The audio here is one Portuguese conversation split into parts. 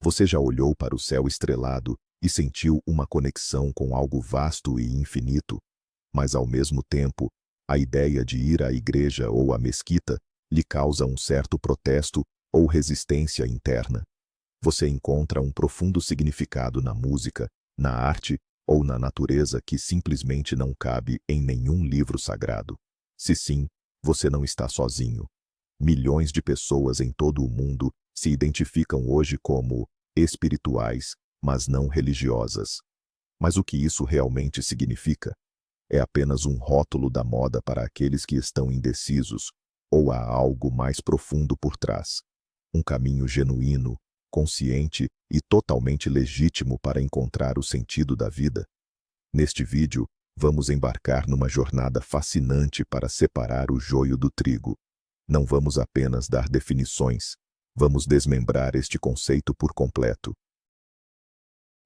Você já olhou para o céu estrelado e sentiu uma conexão com algo vasto e infinito, mas ao mesmo tempo, a ideia de ir à igreja ou à mesquita lhe causa um certo protesto ou resistência interna? Você encontra um profundo significado na música, na arte ou na natureza que simplesmente não cabe em nenhum livro sagrado? Se sim, você não está sozinho. Milhões de pessoas em todo o mundo se identificam hoje como espirituais, mas não religiosas. Mas o que isso realmente significa? É apenas um rótulo da moda para aqueles que estão indecisos, ou há algo mais profundo por trás? Um caminho genuíno, consciente e totalmente legítimo para encontrar o sentido da vida? Neste vídeo, vamos embarcar numa jornada fascinante para separar o joio do trigo. Não vamos apenas dar definições, vamos desmembrar este conceito por completo.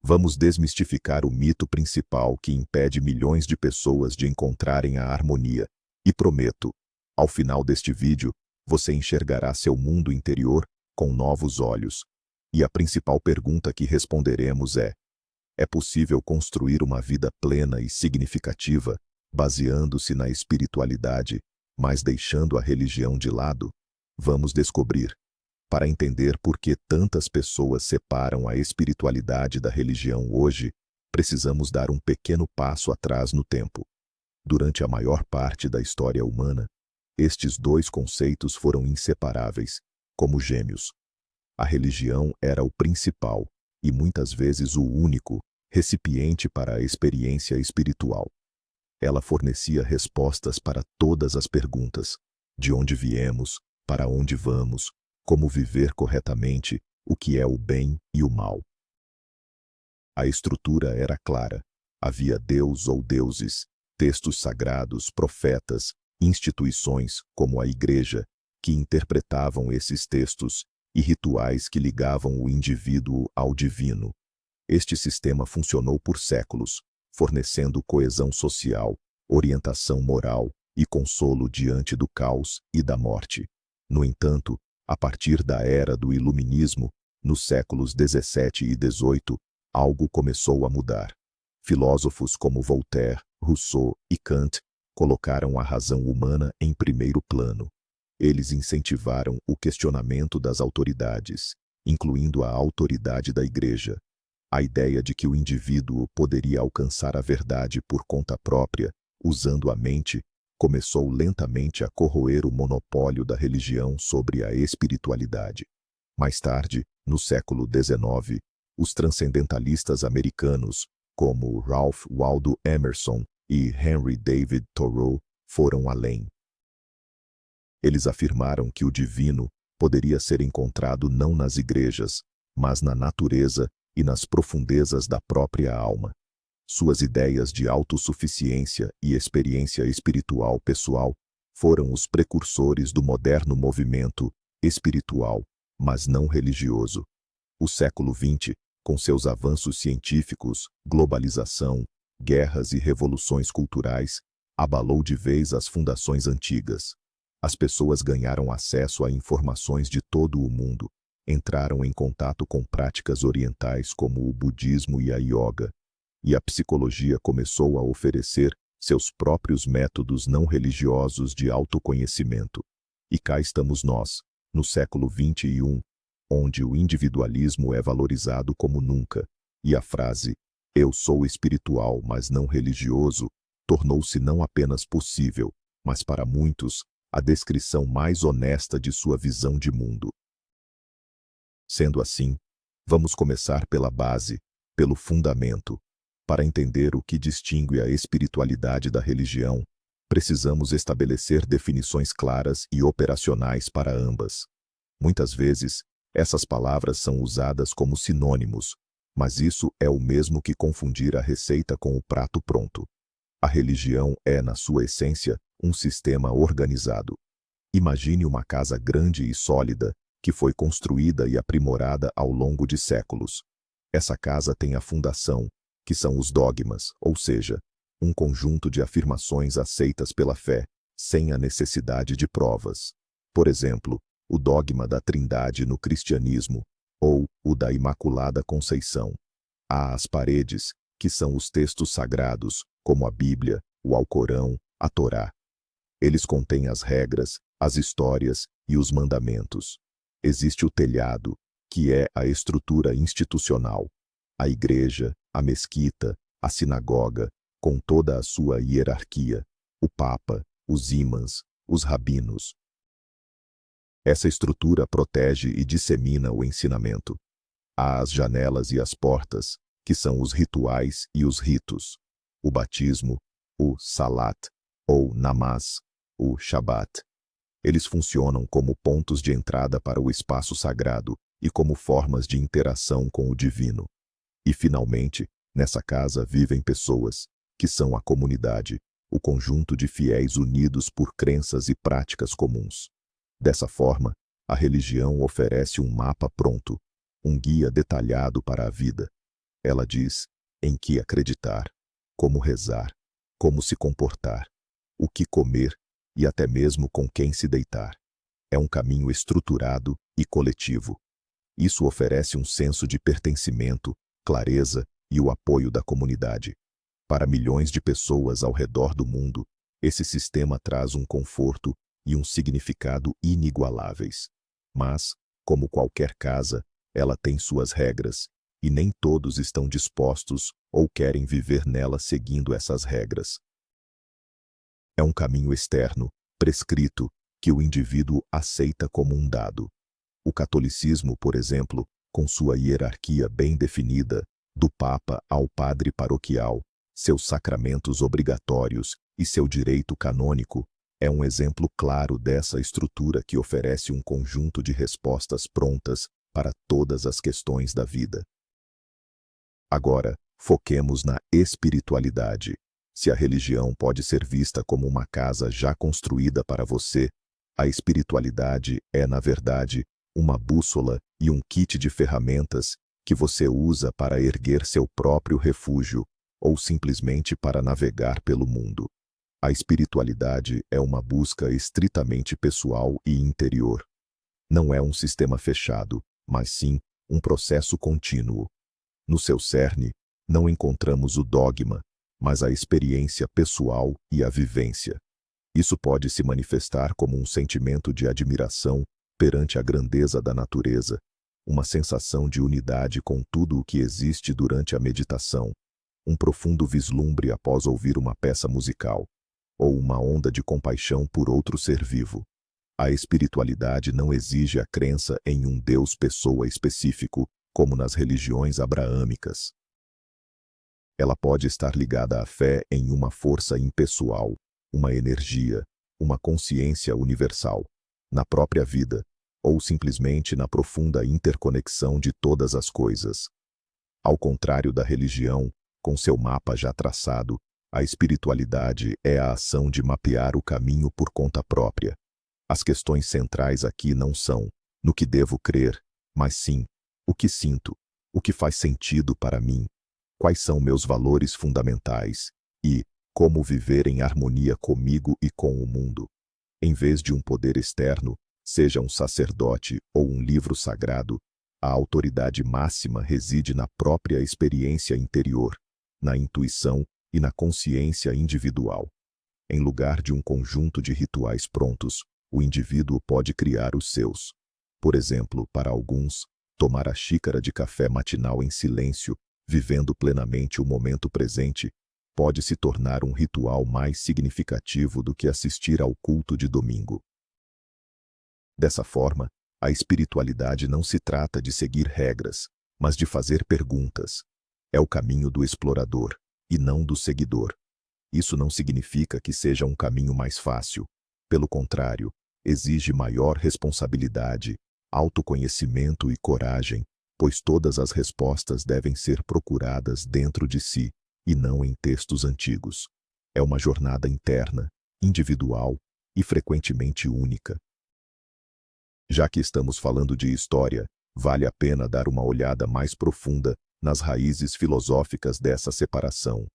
Vamos desmistificar o mito principal que impede milhões de pessoas de encontrarem a harmonia. E prometo, ao final deste vídeo, você enxergará seu mundo interior com novos olhos. E a principal pergunta que responderemos é possível construir uma vida plena e significativa, baseando-se na espiritualidade, mas deixando a religião de lado? Vamos descobrir. Para entender por que tantas pessoas separam a espiritualidade da religião hoje, precisamos dar um pequeno passo atrás no tempo. Durante a maior parte da história humana, estes dois conceitos foram inseparáveis, como gêmeos. A religião era o principal, e muitas vezes o único, recipiente para a experiência espiritual. Ela fornecia respostas para todas as perguntas: de onde viemos, para onde vamos, como viver corretamente, o que é o bem e o mal. A estrutura era clara. Havia Deus ou deuses, textos sagrados, profetas, instituições, como a igreja, que interpretavam esses textos, e rituais que ligavam o indivíduo ao divino. Este sistema funcionou por séculos, fornecendo coesão social, orientação moral e consolo diante do caos e da morte. No entanto, a partir da era do Iluminismo, nos séculos 17 e 18, algo começou a mudar. Filósofos como Voltaire, Rousseau e Kant colocaram a razão humana em primeiro plano. Eles incentivaram o questionamento das autoridades, incluindo a autoridade da igreja. A ideia de que o indivíduo poderia alcançar a verdade por conta própria, usando a mente, começou lentamente a corroer o monopólio da religião sobre a espiritualidade. Mais tarde, no século XIX, os transcendentalistas americanos, como Ralph Waldo Emerson e Henry David Thoreau, foram além. Eles afirmaram que o divino poderia ser encontrado não nas igrejas, mas na natureza e nas profundezas da própria alma. Suas ideias de autossuficiência e experiência espiritual pessoal foram os precursores do moderno movimento espiritual, mas não religioso. O século XX, com seus avanços científicos, globalização, guerras e revoluções culturais, abalou de vez as fundações antigas. As pessoas ganharam acesso a informações de todo o mundo, entraram em contato com práticas orientais como o budismo e a yoga, e a psicologia começou a oferecer seus próprios métodos não religiosos de autoconhecimento. E cá estamos nós, no século XXI, onde o individualismo é valorizado como nunca, e a frase "eu sou espiritual, mas não religioso" tornou-se não apenas possível, mas para muitos, a descrição mais honesta de sua visão de mundo. Sendo assim, vamos começar pela base, pelo fundamento. Para entender o que distingue a espiritualidade da religião, precisamos estabelecer definições claras e operacionais para ambas. Muitas vezes, essas palavras são usadas como sinônimos, mas isso é o mesmo que confundir a receita com o prato pronto. A religião é, na sua essência, um sistema organizado. Imagine uma casa grande e sólida, que foi construída e aprimorada ao longo de séculos. Essa casa tem a fundação, que são os dogmas, ou seja, um conjunto de afirmações aceitas pela fé, sem a necessidade de provas. Por exemplo, o dogma da Trindade no cristianismo, ou o da Imaculada Conceição. Há as paredes, que são os textos sagrados, como a Bíblia, o Alcorão, a Torá. Eles contêm as regras, as histórias e os mandamentos. Existe o telhado, que é a estrutura institucional, a igreja, a mesquita, a sinagoga, com toda a sua hierarquia, o Papa, os ímãs, os rabinos. Essa estrutura protege e dissemina o ensinamento. Há as janelas e as portas, que são os rituais e os ritos. O batismo, o salat, ou namaz, o shabat. Eles funcionam como pontos de entrada para o espaço sagrado e como formas de interação com o divino. E, finalmente, nessa casa vivem pessoas, que são a comunidade, o conjunto de fiéis unidos por crenças e práticas comuns. Dessa forma, a religião oferece um mapa pronto, um guia detalhado para a vida. Ela diz em que acreditar, como rezar, como se comportar, o que comer e até mesmo com quem se deitar. É um caminho estruturado e coletivo. Isso oferece um senso de pertencimento, clareza e o apoio da comunidade. Para milhões de pessoas ao redor do mundo, esse sistema traz um conforto e um significado inigualáveis. Mas, como qualquer casa, ela tem suas regras, e nem todos estão dispostos ou querem viver nela seguindo essas regras. É um caminho externo, prescrito, que o indivíduo aceita como um dado. O catolicismo, por exemplo, com sua hierarquia bem definida, do Papa ao padre paroquial, seus sacramentos obrigatórios e seu direito canônico, é um exemplo claro dessa estrutura que oferece um conjunto de respostas prontas para todas as questões da vida. Agora, foquemos na espiritualidade. Se a religião pode ser vista como uma casa já construída para você, a espiritualidade é, na verdade, uma bússola e um kit de ferramentas que você usa para erguer seu próprio refúgio ou simplesmente para navegar pelo mundo. A espiritualidade é uma busca estritamente pessoal e interior. Não é um sistema fechado, mas sim um processo contínuo. No seu cerne, não encontramos o dogma, mas a experiência pessoal e a vivência. Isso pode se manifestar como um sentimento de admiração perante a grandeza da natureza, uma sensação de unidade com tudo o que existe durante a meditação, um profundo vislumbre após ouvir uma peça musical, ou uma onda de compaixão por outro ser vivo. A espiritualidade não exige a crença em um Deus-pessoa específico, como nas religiões abraâmicas. Ela pode estar ligada à fé em uma força impessoal, uma energia, uma consciência universal, na própria vida, ou simplesmente na profunda interconexão de todas as coisas. Ao contrário da religião, com seu mapa já traçado, a espiritualidade é a ação de mapear o caminho por conta própria. As questões centrais aqui não são no que devo crer, mas sim o que sinto, o que faz sentido para mim, quais são meus valores fundamentais e como viver em harmonia comigo e com o mundo. Em vez de um poder externo, seja um sacerdote ou um livro sagrado, a autoridade máxima reside na própria experiência interior, na intuição e na consciência individual. Em lugar de um conjunto de rituais prontos, o indivíduo pode criar os seus. Por exemplo, para alguns, tomar a xícara de café matinal em silêncio, vivendo plenamente o momento presente, pode se tornar um ritual mais significativo do que assistir ao culto de domingo. Dessa forma, a espiritualidade não se trata de seguir regras, mas de fazer perguntas. É o caminho do explorador, e não do seguidor. Isso não significa que seja um caminho mais fácil. Pelo contrário, exige maior responsabilidade, autoconhecimento e coragem, pois todas as respostas devem ser procuradas dentro de si, e não em textos antigos. É uma jornada interna, individual e frequentemente única. Já que estamos falando de história, vale a pena dar uma olhada mais profunda nas raízes filosóficas dessa separação.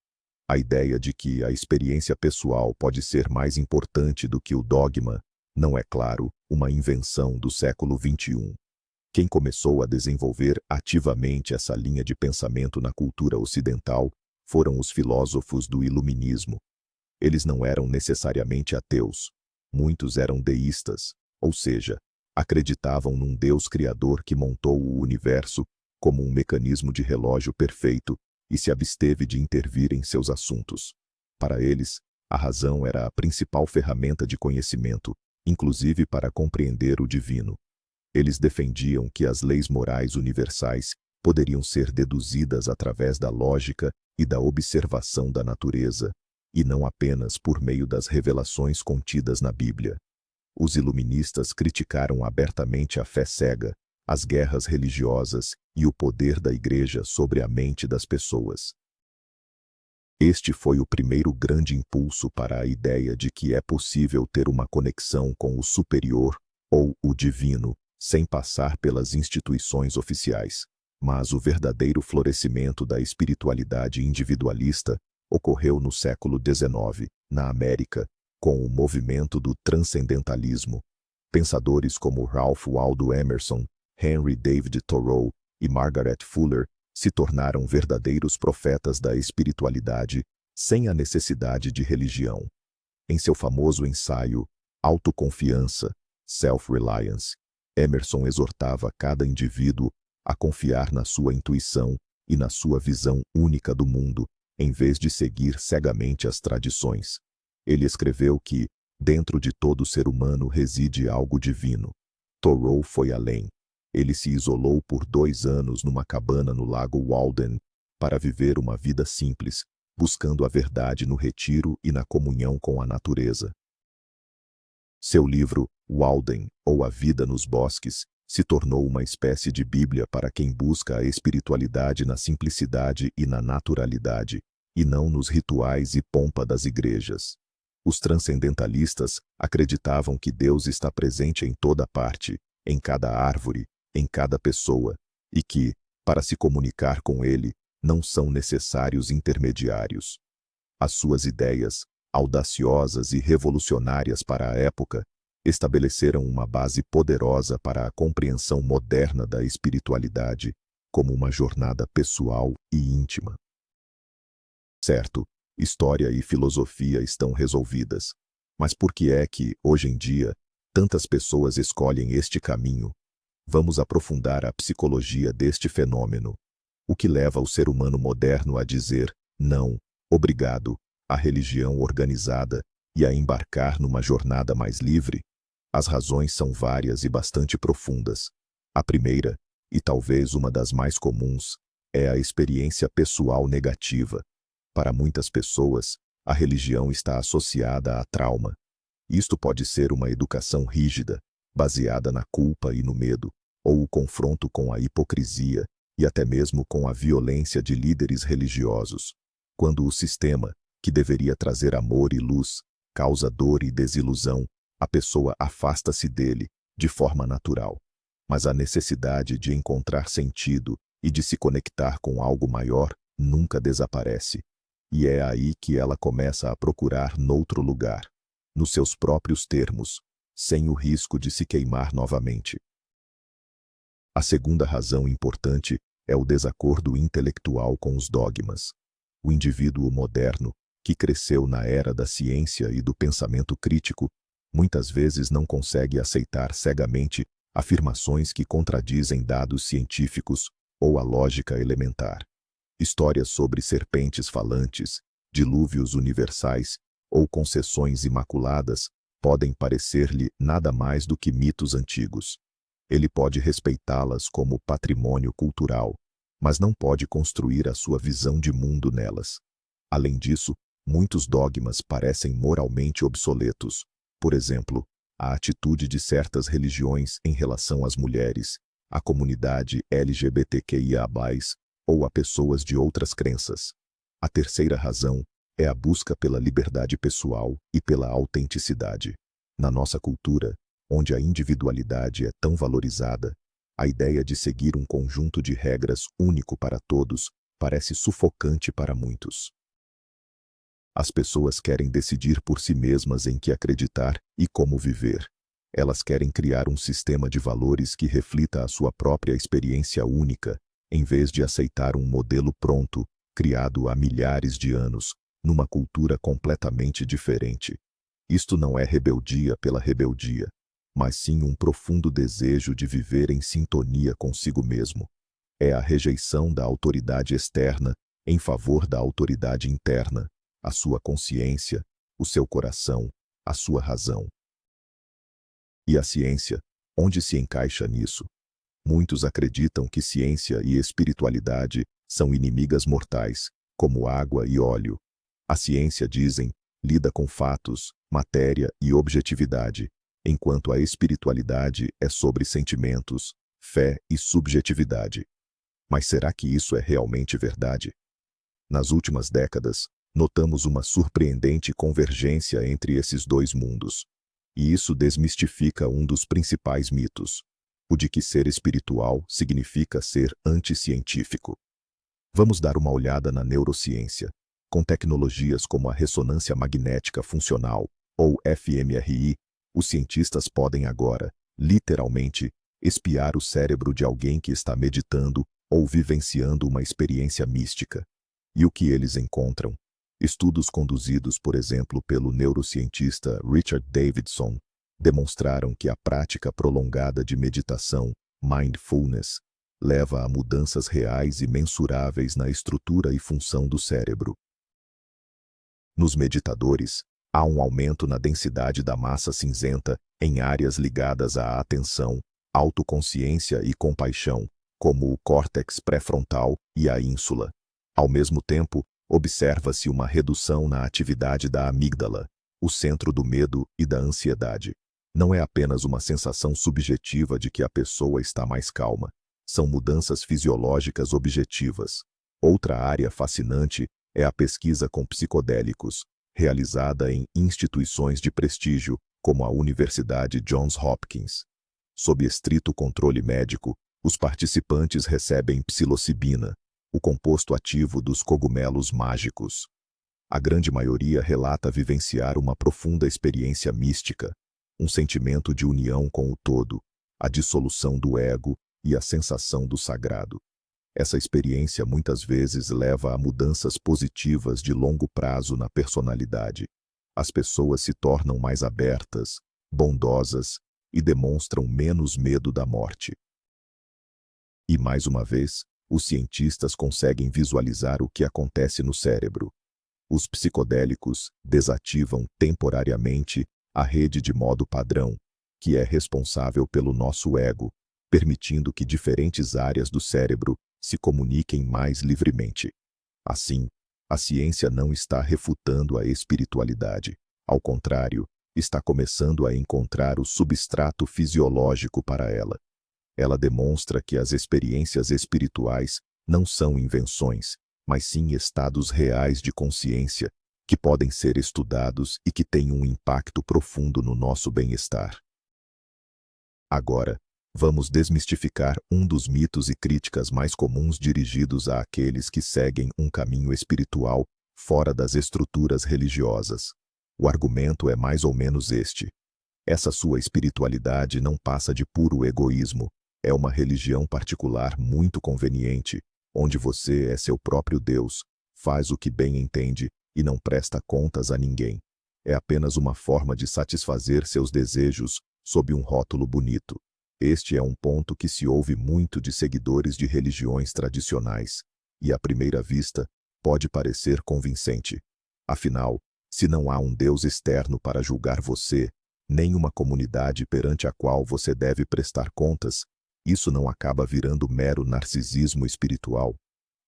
A ideia de que a experiência pessoal pode ser mais importante do que o dogma não é, claro, uma invenção do século XXI. Quem começou a desenvolver ativamente essa linha de pensamento na cultura ocidental foram os filósofos do Iluminismo. Eles não eram necessariamente ateus. Muitos eram deístas, ou seja, acreditavam num Deus criador que montou o universo como um mecanismo de relógio perfeito e se absteve de intervir em seus assuntos. Para eles, a razão era a principal ferramenta de conhecimento, inclusive para compreender o divino. Eles defendiam que as leis morais universais poderiam ser deduzidas através da lógica e da observação da natureza, e não apenas por meio das revelações contidas na Bíblia. Os iluministas criticaram abertamente a fé cega, as guerras religiosas e o poder da Igreja sobre a mente das pessoas. Este foi o primeiro grande impulso para a ideia de que é possível ter uma conexão com o superior, ou o divino, sem passar pelas instituições oficiais. Mas o verdadeiro florescimento da espiritualidade individualista ocorreu no século XIX, na América, com o movimento do transcendentalismo. Pensadores como Ralph Waldo Emerson, Henry David Thoreau e Margaret Fuller se tornaram verdadeiros profetas da espiritualidade sem a necessidade de religião. Em seu famoso ensaio Autoconfiança, Self-Reliance, Emerson exortava cada indivíduo a confiar na sua intuição e na sua visão única do mundo, em vez de seguir cegamente as tradições. Ele escreveu que, dentro de todo ser humano reside algo divino. Thoreau foi além. Ele se isolou por 2 anos numa cabana no Lago Walden para viver uma vida simples, buscando a verdade no retiro e na comunhão com a natureza. Seu livro, Walden, ou A Vida nos Bosques, se tornou uma espécie de Bíblia para quem busca a espiritualidade na simplicidade e na naturalidade, e não nos rituais e pompa das igrejas. Os transcendentalistas acreditavam que Deus está presente em toda parte, em cada árvore, em cada pessoa, e que, para se comunicar com Ele, não são necessários intermediários. As suas ideias, audaciosas e revolucionárias para a época, estabeleceram uma base poderosa para a compreensão moderna da espiritualidade como uma jornada pessoal e íntima. Certo, história e filosofia estão resolvidas, mas por que é que, hoje em dia, tantas pessoas escolhem este caminho? Vamos aprofundar a psicologia deste fenômeno. O que leva o ser humano moderno a dizer não, obrigado, à religião organizada e a embarcar numa jornada mais livre? As razões são várias e bastante profundas. A primeira, e talvez uma das mais comuns, é a experiência pessoal negativa. Para muitas pessoas, a religião está associada a trauma. Isto pode ser uma educação rígida, baseada na culpa e no medo, ou o confronto com a hipocrisia e até mesmo com a violência de líderes religiosos. Quando o sistema, que deveria trazer amor e luz, causa dor e desilusão, a pessoa afasta-se dele, de forma natural. Mas a necessidade de encontrar sentido e de se conectar com algo maior nunca desaparece. E é aí que ela começa a procurar noutro lugar, nos seus próprios termos, sem o risco de se queimar novamente. A segunda razão importante é o desacordo intelectual com os dogmas. O indivíduo moderno, que cresceu na era da ciência e do pensamento crítico, muitas vezes não consegue aceitar cegamente afirmações que contradizem dados científicos ou a lógica elementar. Histórias sobre serpentes falantes, dilúvios universais ou concessões imaculadas podem parecer-lhe nada mais do que mitos antigos. Ele pode respeitá-las como patrimônio cultural, mas não pode construir a sua visão de mundo nelas. Além disso, muitos dogmas parecem moralmente obsoletos. Por exemplo, a atitude de certas religiões em relação às mulheres, à comunidade LGBTQIA+, ou a pessoas de outras crenças. A terceira razão é a busca pela liberdade pessoal e pela autenticidade. Na nossa cultura, onde a individualidade é tão valorizada, a ideia de seguir um conjunto de regras único para todos parece sufocante para muitos. As pessoas querem decidir por si mesmas em que acreditar e como viver. Elas querem criar um sistema de valores que reflita a sua própria experiência única, em vez de aceitar um modelo pronto, criado há milhares de anos, numa cultura completamente diferente. Isto não é rebeldia pela rebeldia, mas sim um profundo desejo de viver em sintonia consigo mesmo. É a rejeição da autoridade externa em favor da autoridade interna, a sua consciência, o seu coração, a sua razão. E a ciência, onde se encaixa nisso? Muitos acreditam que ciência e espiritualidade são inimigas mortais, como água e óleo. A ciência, dizem, lida com fatos, matéria e objetividade, enquanto a espiritualidade é sobre sentimentos, fé e subjetividade. Mas será que isso é realmente verdade? Nas últimas décadas, notamos uma surpreendente convergência entre esses dois mundos. E isso desmistifica um dos principais mitos, o de que ser espiritual significa ser anticientífico. Vamos dar uma olhada na neurociência. Com tecnologias como a ressonância magnética funcional, ou fMRI, os cientistas podem agora, literalmente, espiar o cérebro de alguém que está meditando ou vivenciando uma experiência mística. E o que eles encontram? Estudos conduzidos, por exemplo, pelo neurocientista Richard Davidson, demonstraram que a prática prolongada de meditação, mindfulness, leva a mudanças reais e mensuráveis na estrutura e função do cérebro. Nos meditadores, há um aumento na densidade da massa cinzenta em áreas ligadas à atenção, autoconsciência e compaixão, como o córtex pré-frontal e a ínsula. Ao mesmo tempo, observa-se uma redução na atividade da amígdala, o centro do medo e da ansiedade. Não é apenas uma sensação subjetiva de que a pessoa está mais calma. São mudanças fisiológicas objetivas. Outra área fascinante é a pesquisa com psicodélicos, realizada em instituições de prestígio, como a Universidade Johns Hopkins. Sob estrito controle médico, os participantes recebem psilocibina, o composto ativo dos cogumelos mágicos. A grande maioria relata vivenciar uma profunda experiência mística, um sentimento de união com o todo, a dissolução do ego e a sensação do sagrado. Essa experiência muitas vezes leva a mudanças positivas de longo prazo na personalidade. As pessoas se tornam mais abertas, bondosas e demonstram menos medo da morte. E mais uma vez, os cientistas conseguem visualizar o que acontece no cérebro. Os psicodélicos desativam temporariamente a rede de modo padrão, que é responsável pelo nosso ego, permitindo que diferentes áreas do cérebro se comuniquem mais livremente. Assim, a ciência não está refutando a espiritualidade. Ao contrário, está começando a encontrar o substrato fisiológico para ela. Ela demonstra que as experiências espirituais não são invenções, mas sim estados reais de consciência, que podem ser estudados e que têm um impacto profundo no nosso bem-estar. Agora, vamos desmistificar um dos mitos e críticas mais comuns dirigidos àqueles que seguem um caminho espiritual fora das estruturas religiosas. O argumento é mais ou menos este: essa sua espiritualidade não passa de puro egoísmo, é uma religião particular muito conveniente, onde você é seu próprio Deus, faz o que bem entende e não presta contas a ninguém. É apenas uma forma de satisfazer seus desejos sob um rótulo bonito. Este é um ponto que se ouve muito de seguidores de religiões tradicionais, e à primeira vista, pode parecer convincente. Afinal, se não há um Deus externo para julgar você, nem uma comunidade perante a qual você deve prestar contas, isso não acaba virando mero narcisismo espiritual?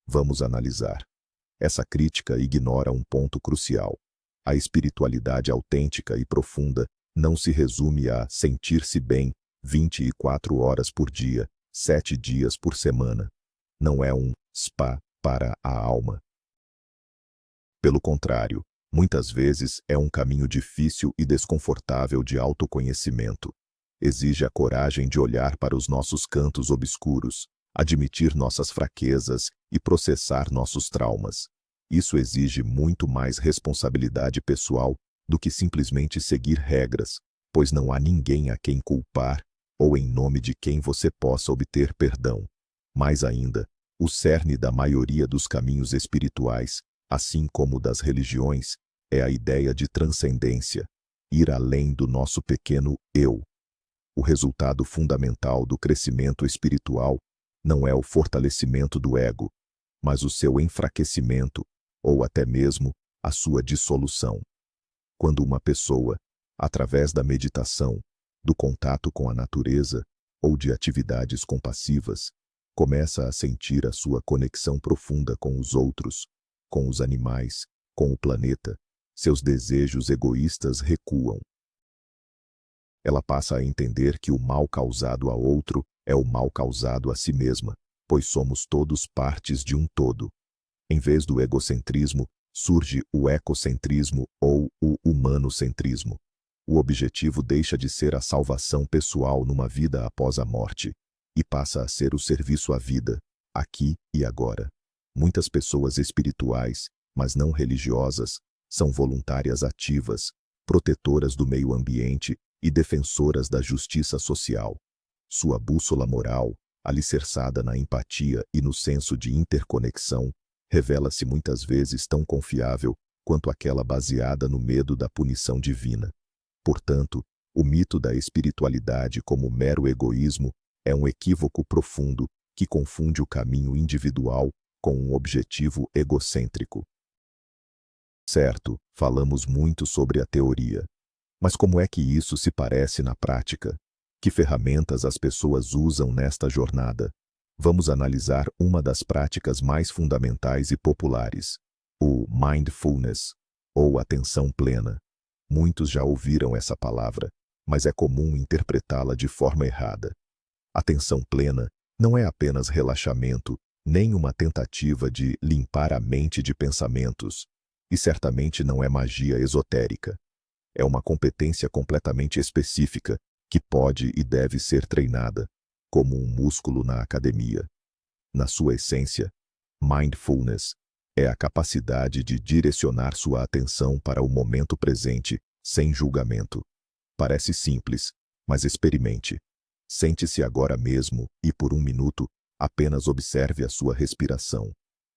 Vamos analisar. Essa crítica ignora um ponto crucial. A espiritualidade autêntica e profunda não se resume a sentir-se bem 24 horas por dia, 7 dias por semana. Não é um spa para a alma. Pelo contrário, muitas vezes é um caminho difícil e desconfortável de autoconhecimento. Exige a coragem de olhar para os nossos cantos obscuros, admitir nossas fraquezas e processar nossos traumas. Isso exige muito mais responsabilidade pessoal do que simplesmente seguir regras, pois não há ninguém a quem culpar ou em nome de quem você possa obter perdão. Mais ainda, o cerne da maioria dos caminhos espirituais, assim como das religiões, é a ideia de transcendência, ir além do nosso pequeno eu. O resultado fundamental do crescimento espiritual não é o fortalecimento do ego, mas o seu enfraquecimento, ou até mesmo a sua dissolução. Quando uma pessoa, através da meditação, do contato com a natureza ou de atividades compassivas, começa a sentir a sua conexão profunda com os outros, com os animais, com o planeta, seus desejos egoístas recuam. Ela passa a entender que o mal causado a outro é o mal causado a si mesma, pois somos todos partes de um todo. Em vez do egocentrismo, surge o ecocentrismo ou o humanocentrismo. O objetivo deixa de ser a salvação pessoal numa vida após a morte e passa a ser o serviço à vida, aqui e agora. Muitas pessoas espirituais, mas não religiosas, são voluntárias ativas, protetoras do meio ambiente e defensoras da justiça social. Sua bússola moral, alicerçada na empatia e no senso de interconexão, revela-se muitas vezes tão confiável quanto aquela baseada no medo da punição divina. Portanto, o mito da espiritualidade como mero egoísmo é um equívoco profundo que confunde o caminho individual com um objetivo egocêntrico. Certo, falamos muito sobre a teoria. Mas como é que isso se parece na prática? Que ferramentas as pessoas usam nesta jornada? Vamos analisar uma das práticas mais fundamentais e populares, o mindfulness, ou atenção plena. Muitos já ouviram essa palavra, mas é comum interpretá-la de forma errada. Atenção plena não é apenas relaxamento, nem uma tentativa de limpar a mente de pensamentos, e certamente não é magia esotérica. É uma competência completamente específica que pode e deve ser treinada, como um músculo na academia. Na sua essência, mindfulness é a capacidade de direcionar sua atenção para o momento presente, sem julgamento. Parece simples, mas experimente. Sente-se agora mesmo e, por um minuto, apenas observe a sua respiração.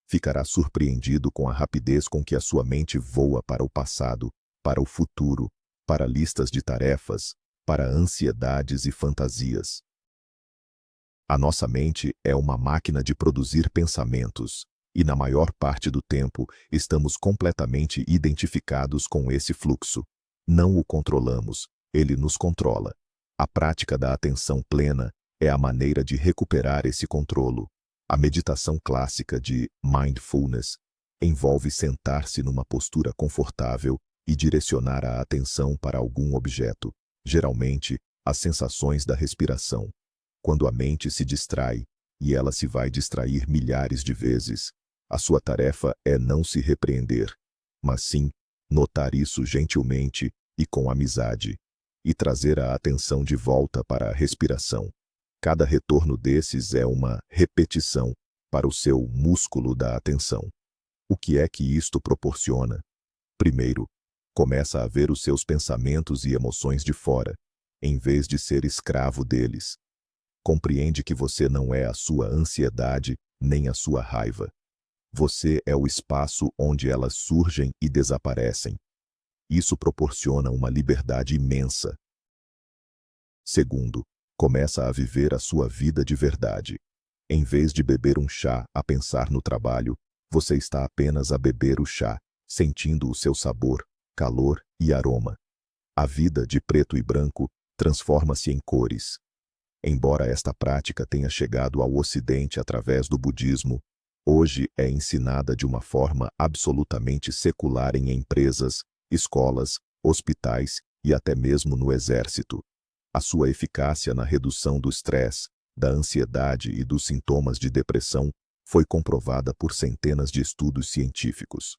Ficará surpreendido com a rapidez com que a sua mente voa para o passado, para o futuro, para listas de tarefas, para ansiedades e fantasias. A nossa mente é uma máquina de produzir pensamentos, e na maior parte do tempo estamos completamente identificados com esse fluxo. Não o controlamos, ele nos controla. A prática da atenção plena é a maneira de recuperar esse controlo. A meditação clássica de mindfulness envolve sentar-se numa postura confortável e direcionar a atenção para algum objeto, geralmente as sensações da respiração. Quando a mente se distrai, e ela se vai distrair milhares de vezes, a sua tarefa é não se repreender, mas sim notar isso gentilmente e com amizade, e trazer a atenção de volta para a respiração. Cada retorno desses é uma repetição para o seu músculo da atenção. O que é que isto proporciona? Primeiro, começa a ver os seus pensamentos e emoções de fora, em vez de ser escravo deles. Compreende que você não é a sua ansiedade nem a sua raiva. Você é o espaço onde elas surgem e desaparecem. Isso proporciona uma liberdade imensa. Segundo, começa a viver a sua vida de verdade. Em vez de beber um chá a pensar no trabalho, você está apenas a beber o chá, sentindo o seu sabor, calor e aroma. A vida de preto e branco transforma-se em cores. Embora esta prática tenha chegado ao Ocidente através do budismo, hoje é ensinada de uma forma absolutamente secular em empresas, escolas, hospitais e até mesmo no exército. A sua eficácia na redução do estresse, da ansiedade e dos sintomas de depressão foi comprovada por centenas de estudos científicos.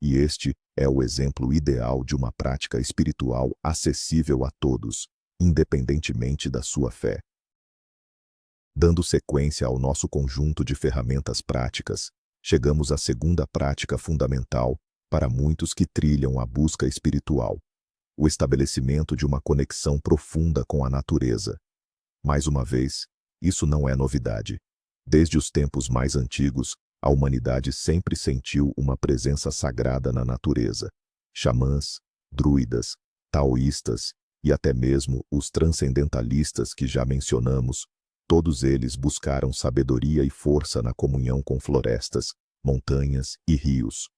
E este é o exemplo ideal de uma prática espiritual acessível a todos, independentemente da sua fé. Dando sequência ao nosso conjunto de ferramentas práticas, chegamos à segunda prática fundamental para muitos que trilham a busca espiritual: o estabelecimento de uma conexão profunda com a natureza. Mais uma vez, isso não é novidade. Desde os tempos mais antigos, a humanidade sempre sentiu uma presença sagrada na natureza. Xamãs, druidas, taoístas e até mesmo os transcendentalistas que já mencionamos, todos eles buscaram sabedoria e força na comunhão com florestas, montanhas e rios.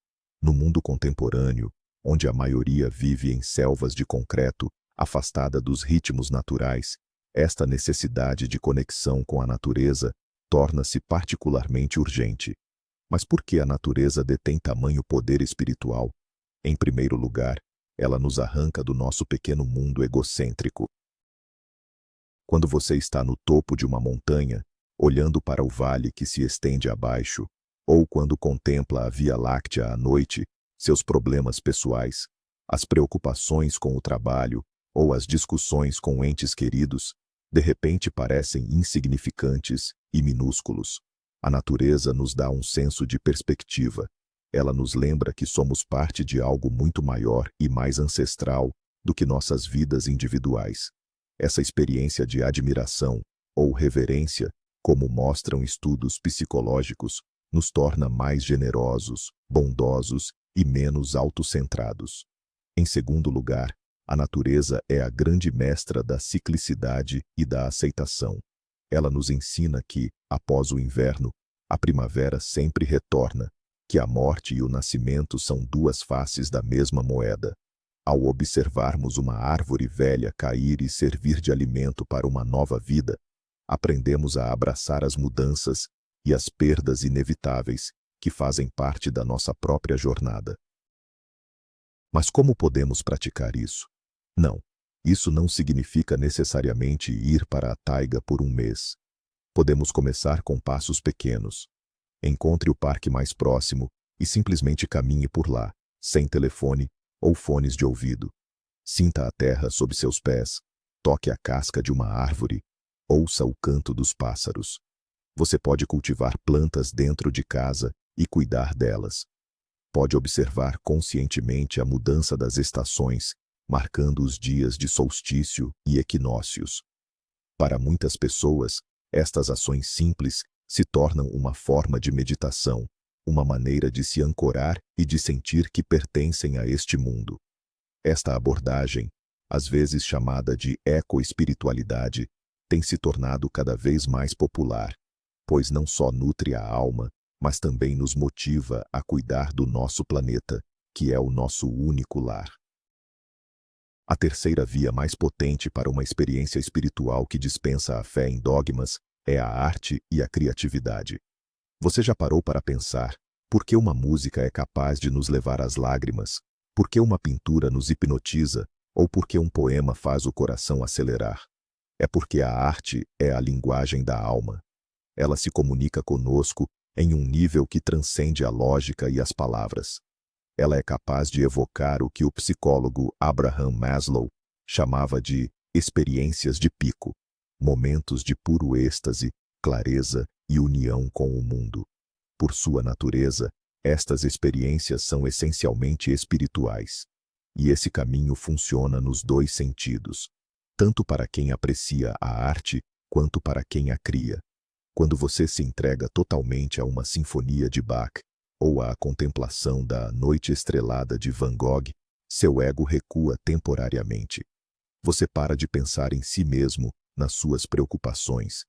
No mundo contemporâneo, onde a maioria vive em selvas de concreto, afastada dos ritmos naturais, esta necessidade de conexão com a natureza torna-se particularmente urgente. Mas por que a natureza detém tamanho poder espiritual? Em primeiro lugar, ela nos arranca do nosso pequeno mundo egocêntrico. Quando você está no topo de uma montanha, olhando para o vale que se estende abaixo, ou quando contempla a Via Láctea à noite, seus problemas pessoais, as preocupações com o trabalho ou as discussões com entes queridos, de repente parecem insignificantes e minúsculos. A natureza nos dá um senso de perspectiva. Ela nos lembra que somos parte de algo muito maior e mais ancestral do que nossas vidas individuais. Essa experiência de admiração ou reverência, como mostram estudos psicológicos, nos torna mais generosos, bondosos e menos autocentrados. Em segundo lugar, a natureza é a grande mestra da ciclicidade e da aceitação. Ela nos ensina que, após o inverno, a primavera sempre retorna, que a morte e o nascimento são duas faces da mesma moeda. Ao observarmos uma árvore velha cair e servir de alimento para uma nova vida, aprendemos a abraçar as mudanças e as perdas inevitáveis que fazem parte da nossa própria jornada. Mas como podemos praticar isso? Não, isso não significa necessariamente ir para a taiga por um mês. Podemos começar com passos pequenos. Encontre o parque mais próximo e simplesmente caminhe por lá, sem telefone ou fones de ouvido. Sinta a terra sob seus pés, toque a casca de uma árvore, ouça o canto dos pássaros. Você pode cultivar plantas dentro de casa e cuidar delas. Pode observar conscientemente a mudança das estações, marcando os dias de solstício e equinócios. Para muitas pessoas, estas ações simples se tornam uma forma de meditação, uma maneira de se ancorar e de sentir que pertencem a este mundo. Esta abordagem, às vezes chamada de ecoespiritualidade, tem se tornado cada vez mais popular, pois não só nutre a alma, mas também nos motiva a cuidar do nosso planeta, que é o nosso único lar. A terceira via mais potente para uma experiência espiritual que dispensa a fé em dogmas é a arte e a criatividade. Você já parou para pensar por que uma música é capaz de nos levar às lágrimas, por que uma pintura nos hipnotiza ou por que um poema faz o coração acelerar? É porque a arte é a linguagem da alma. Ela se comunica conosco em um nível que transcende a lógica e as palavras. Ela é capaz de evocar o que o psicólogo Abraham Maslow chamava de experiências de pico, momentos de puro êxtase, clareza e união com o mundo. Por sua natureza, estas experiências são essencialmente espirituais. E esse caminho funciona nos dois sentidos, tanto para quem aprecia a arte, quanto para quem a cria. Quando você se entrega totalmente a uma sinfonia de Bach, ou à contemplação da Noite Estrelada de Van Gogh, seu ego recua temporariamente. Você para de pensar em si mesmo, nas suas preocupações.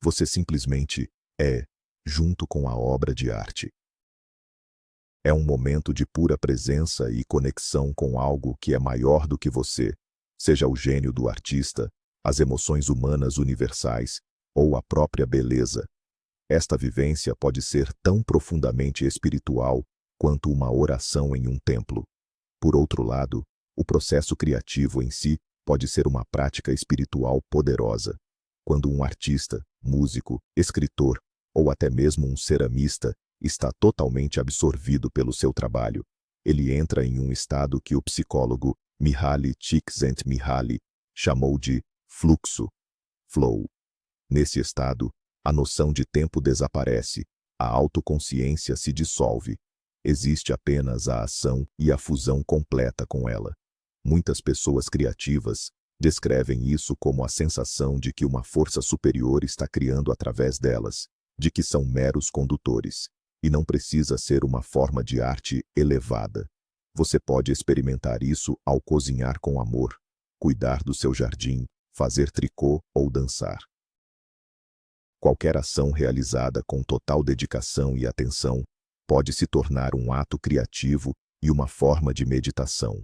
Você simplesmente é, junto com a obra de arte. É um momento de pura presença e conexão com algo que é maior do que você, seja o gênio do artista, as emoções humanas universais, ou a própria beleza. Esta vivência pode ser tão profundamente espiritual quanto uma oração em um templo. Por outro lado, o processo criativo em si pode ser uma prática espiritual poderosa. Quando um artista, músico, escritor ou até mesmo um ceramista está totalmente absorvido pelo seu trabalho, ele entra em um estado que o psicólogo Mihaly Csikszentmihalyi chamou de fluxo, flow. Nesse estado, a noção de tempo desaparece, a autoconsciência se dissolve. Existe apenas a ação e a fusão completa com ela. Muitas pessoas criativas descrevem isso como a sensação de que uma força superior está criando através delas, de que são meros condutores, e não precisa ser uma forma de arte elevada. Você pode experimentar isso ao cozinhar com amor, cuidar do seu jardim, fazer tricô ou dançar. Qualquer ação realizada com total dedicação e atenção pode se tornar um ato criativo e uma forma de meditação.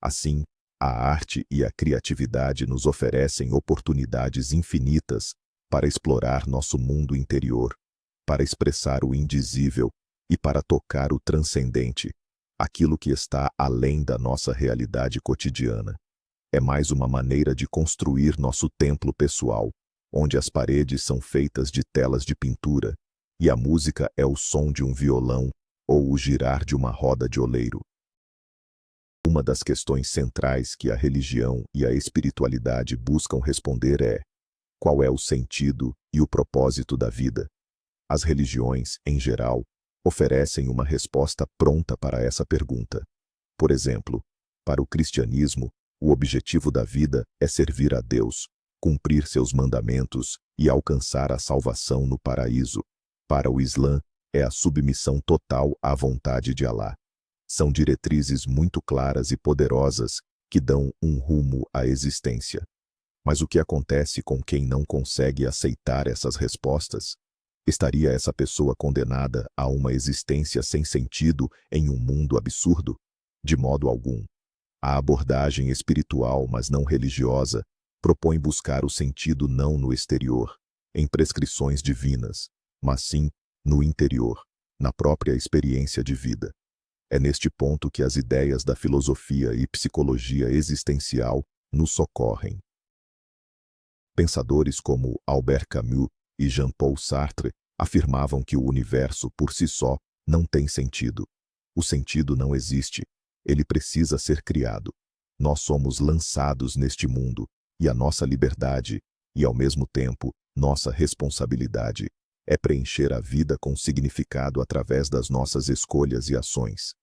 Assim, a arte e a criatividade nos oferecem oportunidades infinitas para explorar nosso mundo interior, para expressar o indizível e para tocar o transcendente, aquilo que está além da nossa realidade cotidiana. É mais uma maneira de construir nosso templo pessoal, onde as paredes são feitas de telas de pintura e a música é o som de um violão ou o girar de uma roda de oleiro. Uma das questões centrais que a religião e a espiritualidade buscam responder é: qual é o sentido e o propósito da vida? As religiões, em geral, oferecem uma resposta pronta para essa pergunta. Por exemplo, para o cristianismo, o objetivo da vida é servir a Deus, cumprir seus mandamentos e alcançar a salvação no paraíso. Para o Islã, é a submissão total à vontade de Alá. São diretrizes muito claras e poderosas que dão um rumo à existência. Mas o que acontece com quem não consegue aceitar essas respostas? Estaria essa pessoa condenada a uma existência sem sentido em um mundo absurdo? De modo algum. A abordagem espiritual, mas não religiosa, propõe buscar o sentido não no exterior, em prescrições divinas, mas sim no interior, na própria experiência de vida. É neste ponto que as ideias da filosofia e psicologia existencial nos socorrem. Pensadores como Albert Camus e Jean-Paul Sartre afirmavam que o universo por si só não tem sentido. O sentido não existe, ele precisa ser criado. Nós somos lançados neste mundo, e a nossa liberdade, e ao mesmo tempo, nossa responsabilidade, é preencher a vida com significado através das nossas escolhas e ações.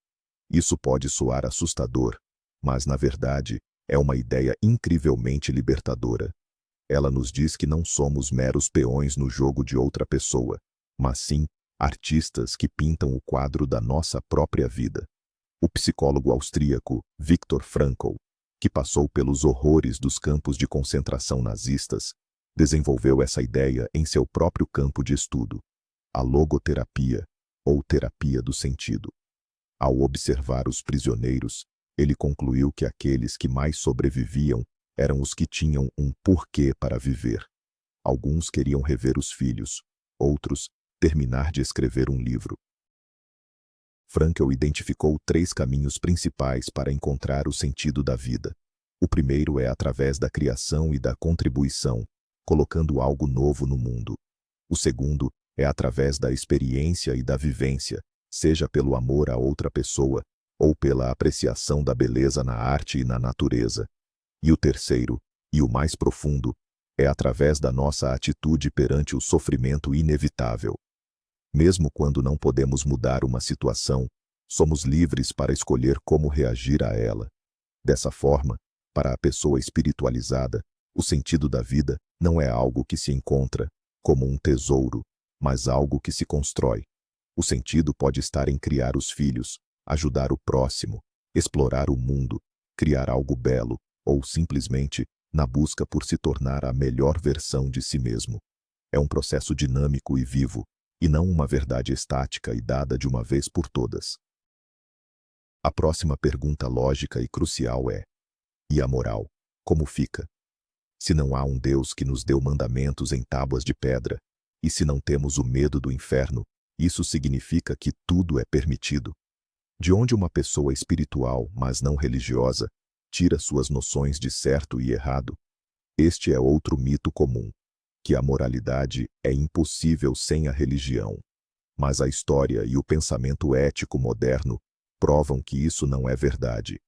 Isso pode soar assustador, mas na verdade é uma ideia incrivelmente libertadora. Ela nos diz que não somos meros peões no jogo de outra pessoa, mas sim artistas que pintam o quadro da nossa própria vida. O psicólogo austríaco Viktor Frankl, que passou pelos horrores dos campos de concentração nazistas, desenvolveu essa ideia em seu próprio campo de estudo, a logoterapia, ou terapia do sentido. Ao observar os prisioneiros, ele concluiu que aqueles que mais sobreviviam eram os que tinham um porquê para viver. Alguns queriam rever os filhos, outros, terminar de escrever um livro. Frankl identificou 3 caminhos principais para encontrar o sentido da vida. O primeiro é através da criação e da contribuição, colocando algo novo no mundo. O segundo é através da experiência e da vivência, seja pelo amor a outra pessoa, ou pela apreciação da beleza na arte e na natureza. E o terceiro, e o mais profundo, é através da nossa atitude perante o sofrimento inevitável. Mesmo quando não podemos mudar uma situação, somos livres para escolher como reagir a ela. Dessa forma, para a pessoa espiritualizada, o sentido da vida não é algo que se encontra, como um tesouro, mas algo que se constrói. O sentido pode estar em criar os filhos, ajudar o próximo, explorar o mundo, criar algo belo, ou simplesmente na busca por se tornar a melhor versão de si mesmo. É um processo dinâmico e vivo, e não uma verdade estática e dada de uma vez por todas. A próxima pergunta lógica e crucial é: e a moral, como fica? Se não há um Deus que nos deu mandamentos em tábuas de pedra, e se não temos o medo do inferno, isso significa que tudo é permitido. De onde uma pessoa espiritual, mas não religiosa, tira suas noções de certo e errado? Este é outro mito comum, que a moralidade é impossível sem a religião. Mas a história e o pensamento ético moderno provam que isso não é verdade.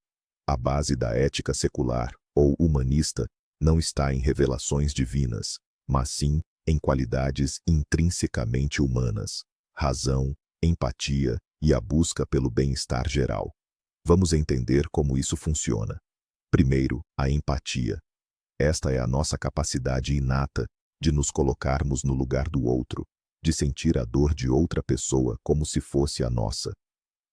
A base da ética secular, ou humanista, não está em revelações divinas, mas sim em qualidades intrinsecamente humanas: razão, empatia e a busca pelo bem-estar geral. Vamos entender como isso funciona. Primeiro, a empatia. Esta é a nossa capacidade inata de nos colocarmos no lugar do outro, de sentir a dor de outra pessoa como se fosse a nossa.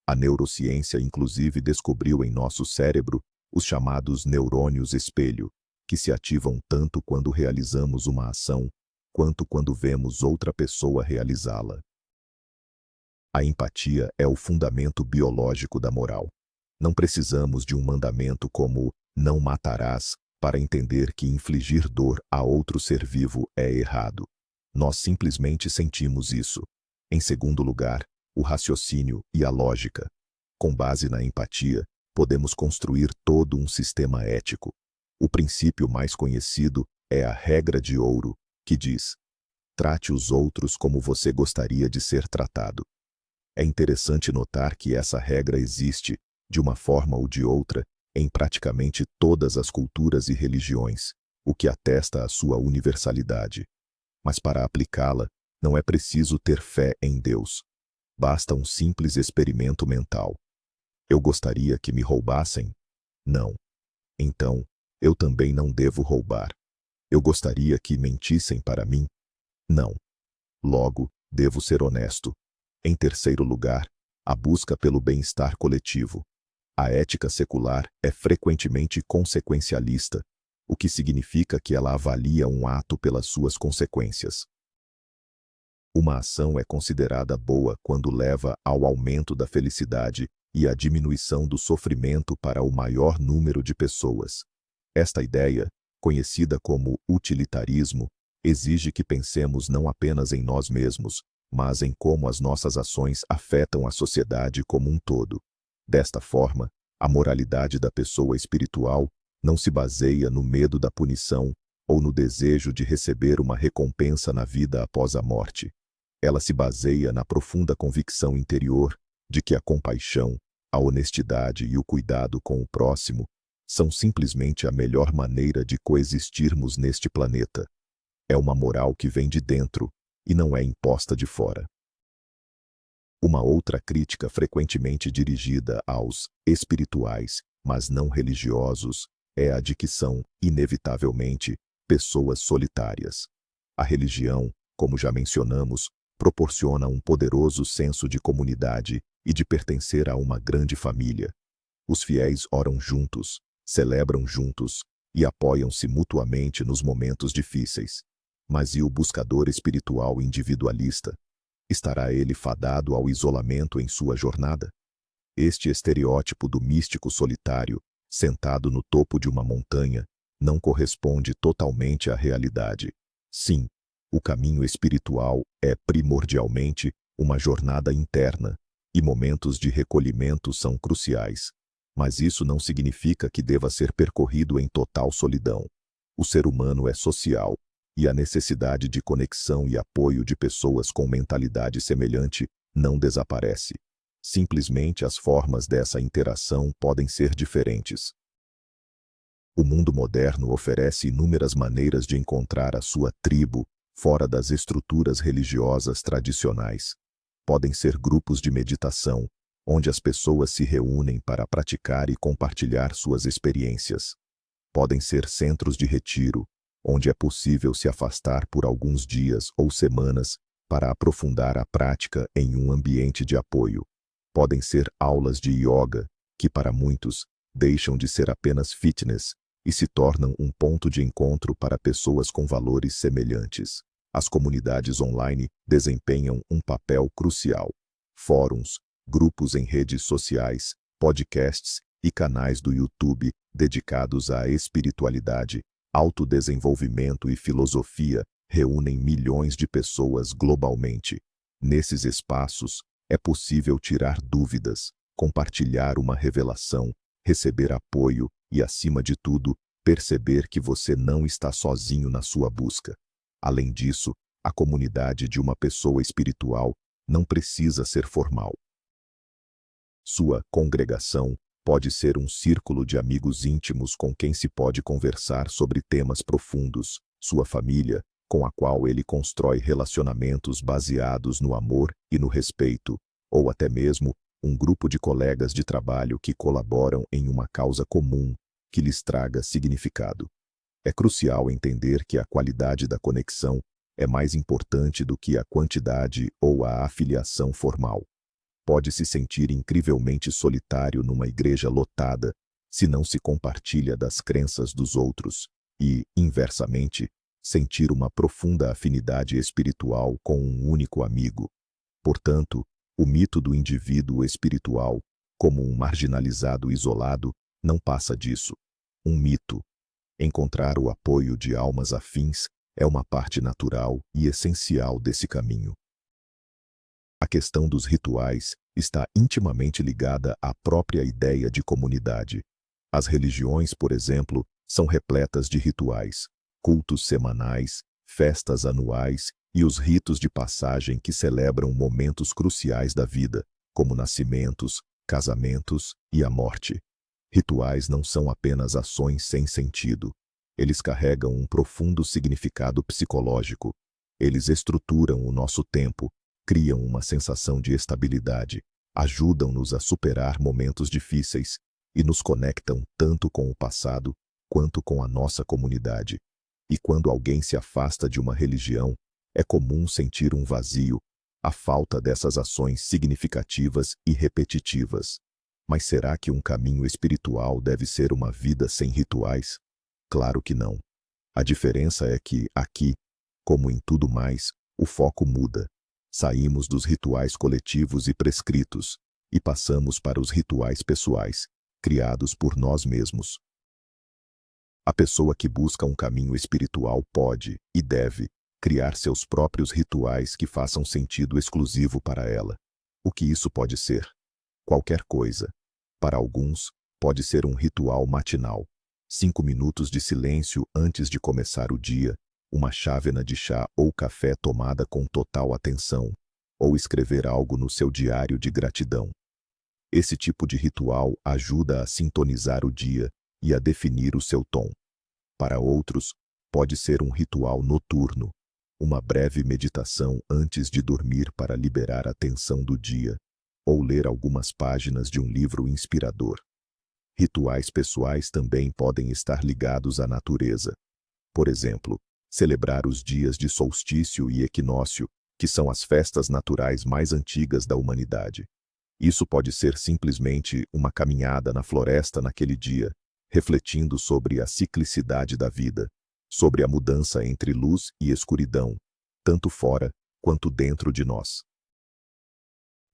A neurociência, inclusive, descobriu em nosso cérebro os chamados neurônios espelho, que se ativam tanto quando realizamos uma ação, quanto quando vemos outra pessoa realizá-la. A empatia é o fundamento biológico da moral. Não precisamos de um mandamento como "não matarás" para entender que infligir dor a outro ser vivo é errado. Nós simplesmente sentimos isso. Em segundo lugar, o raciocínio e a lógica. Com base na empatia, podemos construir todo um sistema ético. O princípio mais conhecido é a regra de ouro, que diz: trate os outros como você gostaria de ser tratado. É interessante notar que essa regra existe, de uma forma ou de outra, em praticamente todas as culturas e religiões, o que atesta a sua universalidade. Mas para aplicá-la, não é preciso ter fé em Deus. Basta um simples experimento mental. Eu gostaria que me roubassem? Não. Então, eu também não devo roubar. Eu gostaria que mentissem para mim? Não. Logo, devo ser honesto. Em terceiro lugar, a busca pelo bem-estar coletivo. A ética secular é frequentemente consequencialista, o que significa que ela avalia um ato pelas suas consequências. Uma ação é considerada boa quando leva ao aumento da felicidade e à diminuição do sofrimento para o maior número de pessoas. Esta ideia, conhecida como utilitarismo, exige que pensemos não apenas em nós mesmos, mas em como as nossas ações afetam a sociedade como um todo. Desta forma, a moralidade da pessoa espiritual não se baseia no medo da punição ou no desejo de receber uma recompensa na vida após a morte. Ela se baseia na profunda convicção interior de que a compaixão, a honestidade e o cuidado com o próximo são simplesmente a melhor maneira de coexistirmos neste planeta. É uma moral que vem de dentro e não é imposta de fora. Uma outra crítica frequentemente dirigida aos espirituais, mas não religiosos, é a de que são, inevitavelmente, pessoas solitárias. A religião, como já mencionamos, proporciona um poderoso senso de comunidade e de pertencer a uma grande família. Os fiéis oram juntos, celebram juntos e apoiam-se mutuamente nos momentos difíceis. Mas e o buscador espiritual individualista? Estará ele fadado ao isolamento em sua jornada? Este estereótipo do místico solitário, sentado no topo de uma montanha, não corresponde totalmente à realidade. Sim, o caminho espiritual é primordialmente uma jornada interna, e momentos de recolhimento são cruciais. Mas isso não significa que deva ser percorrido em total solidão. O ser humano é social, e a necessidade de conexão e apoio de pessoas com mentalidade semelhante não desaparece. Simplesmente as formas dessa interação podem ser diferentes. O mundo moderno oferece inúmeras maneiras de encontrar a sua tribo fora das estruturas religiosas tradicionais. Podem ser grupos de meditação, onde as pessoas se reúnem para praticar e compartilhar suas experiências. Podem ser centros de retiro, onde é possível se afastar por alguns dias ou semanas para aprofundar a prática em um ambiente de apoio. Podem ser aulas de yoga, que para muitos deixam de ser apenas fitness e se tornam um ponto de encontro para pessoas com valores semelhantes. As comunidades online desempenham um papel crucial. Fóruns, grupos em redes sociais, podcasts e canais do YouTube dedicados à espiritualidade, autodesenvolvimento e filosofia reúnem milhões de pessoas globalmente. Nesses espaços, é possível tirar dúvidas, compartilhar uma revelação, receber apoio e, acima de tudo, perceber que você não está sozinho na sua busca. Além disso, a comunidade de uma pessoa espiritual não precisa ser formal. Sua congregação pode ser um círculo de amigos íntimos com quem se pode conversar sobre temas profundos, sua família, com a qual ele constrói relacionamentos baseados no amor e no respeito, ou até mesmo um grupo de colegas de trabalho que colaboram em uma causa comum, que lhes traga significado. É crucial entender que a qualidade da conexão é mais importante do que a quantidade ou a afiliação formal. Pode se sentir incrivelmente solitário numa igreja lotada se não se compartilha das crenças dos outros e, inversamente, sentir uma profunda afinidade espiritual com um único amigo. Portanto, o mito do indivíduo espiritual, como um marginalizado isolado, não passa disso. Um mito. Encontrar o apoio de almas afins é uma parte natural e essencial desse caminho. A questão dos rituais está intimamente ligada à própria ideia de comunidade. As religiões, por exemplo, são repletas de rituais, cultos semanais, festas anuais e os ritos de passagem que celebram momentos cruciais da vida, como nascimentos, casamentos e a morte. Rituais não são apenas ações sem sentido. Eles carregam um profundo significado psicológico. Eles estruturam o nosso tempo, criam uma sensação de estabilidade, ajudam-nos a superar momentos difíceis e nos conectam tanto com o passado quanto com a nossa comunidade. E quando alguém se afasta de uma religião, é comum sentir um vazio, a falta dessas ações significativas e repetitivas. Mas será que um caminho espiritual deve ser uma vida sem rituais? Claro que não. A diferença é que, aqui, como em tudo mais, o foco muda. Saímos dos rituais coletivos e prescritos e passamos para os rituais pessoais, criados por nós mesmos. A pessoa que busca um caminho espiritual pode, e deve, criar seus próprios rituais que façam sentido exclusivo para ela. O que isso pode ser? Qualquer coisa. Para alguns, pode ser um ritual matinal. 5 minutos de silêncio antes de começar o dia, uma chávena de chá ou café tomada com total atenção, ou escrever algo no seu diário de gratidão. Esse tipo de ritual ajuda a sintonizar o dia e a definir o seu tom. Para outros, pode ser um ritual noturno, uma breve meditação antes de dormir para liberar a tensão do dia, ou ler algumas páginas de um livro inspirador. Rituais pessoais também podem estar ligados à natureza. Por exemplo, celebrar os dias de solstício e equinócio, que são as festas naturais mais antigas da humanidade. Isso pode ser simplesmente uma caminhada na floresta naquele dia, refletindo sobre a ciclicidade da vida, sobre a mudança entre luz e escuridão, tanto fora quanto dentro de nós.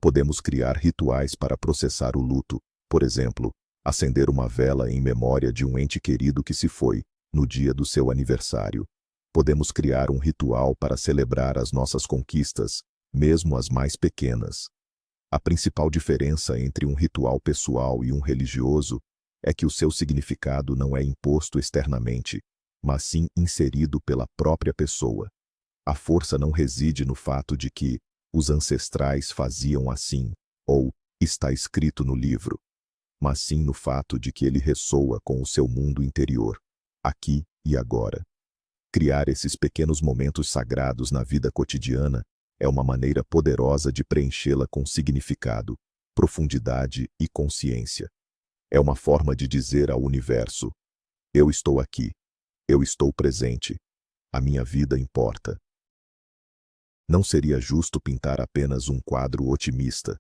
Podemos criar rituais para processar o luto, por exemplo, acender uma vela em memória de um ente querido que se foi, no dia do seu aniversário. Podemos criar um ritual para celebrar as nossas conquistas, mesmo as mais pequenas. A principal diferença entre um ritual pessoal e um religioso é que o seu significado não é imposto externamente, mas sim inserido pela própria pessoa. A força não reside no fato de que os ancestrais faziam assim, ou está escrito no livro, mas sim no fato de que ele ressoa com o seu mundo interior, aqui e agora. Criar esses pequenos momentos sagrados na vida cotidiana é uma maneira poderosa de preenchê-la com significado, profundidade e consciência. É uma forma de dizer ao universo: eu estou aqui, eu estou presente, a minha vida importa. Não seria justo pintar apenas um quadro otimista.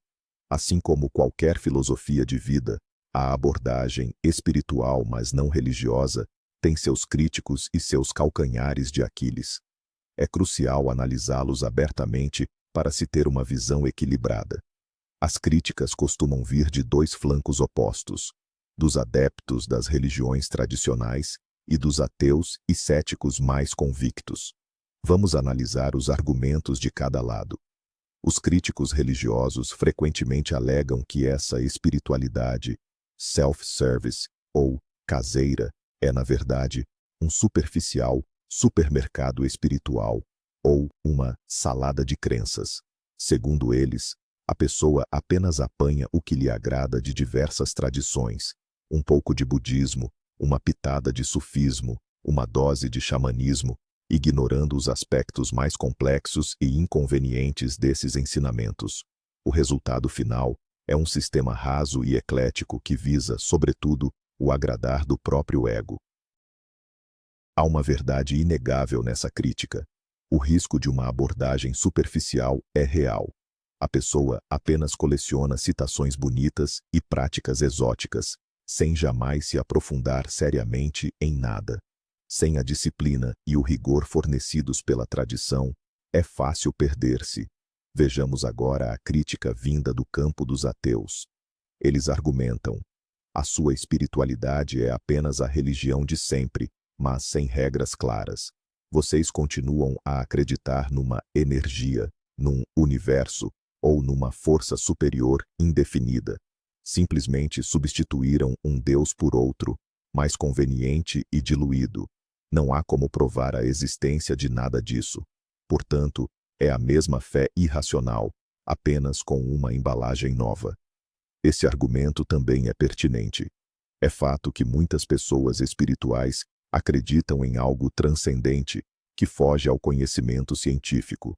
Assim como qualquer filosofia de vida, a abordagem espiritual, mas não religiosa, tem seus críticos e seus calcanhares de Aquiles. É crucial analisá-los abertamente para se ter uma visão equilibrada. As críticas costumam vir de dois flancos opostos, dos adeptos das religiões tradicionais e dos ateus e céticos mais convictos. Vamos analisar os argumentos de cada lado. Os críticos religiosos frequentemente alegam que essa espiritualidade, self-service ou caseira, é, na verdade, um superficial supermercado espiritual ou uma salada de crenças. Segundo eles, a pessoa apenas apanha o que lhe agrada de diversas tradições, um pouco de budismo, uma pitada de sufismo, uma dose de xamanismo, ignorando os aspectos mais complexos e inconvenientes desses ensinamentos. O resultado final é um sistema raso e eclético que visa, sobretudo, o agradar do próprio ego. Há uma verdade inegável nessa crítica. O risco de uma abordagem superficial é real. A pessoa apenas coleciona citações bonitas e práticas exóticas, sem jamais se aprofundar seriamente em nada. Sem a disciplina e o rigor fornecidos pela tradição, é fácil perder-se. Vejamos agora a crítica vinda do campo dos ateus. Eles argumentam: a sua espiritualidade é apenas a religião de sempre, mas sem regras claras. Vocês continuam a acreditar numa energia, num universo ou numa força superior indefinida. Simplesmente substituíram um Deus por outro, mais conveniente e diluído. Não há como provar a existência de nada disso. Portanto, é a mesma fé irracional, apenas com uma embalagem nova. Esse argumento também é pertinente. É fato que muitas pessoas espirituais acreditam em algo transcendente, que foge ao conhecimento científico.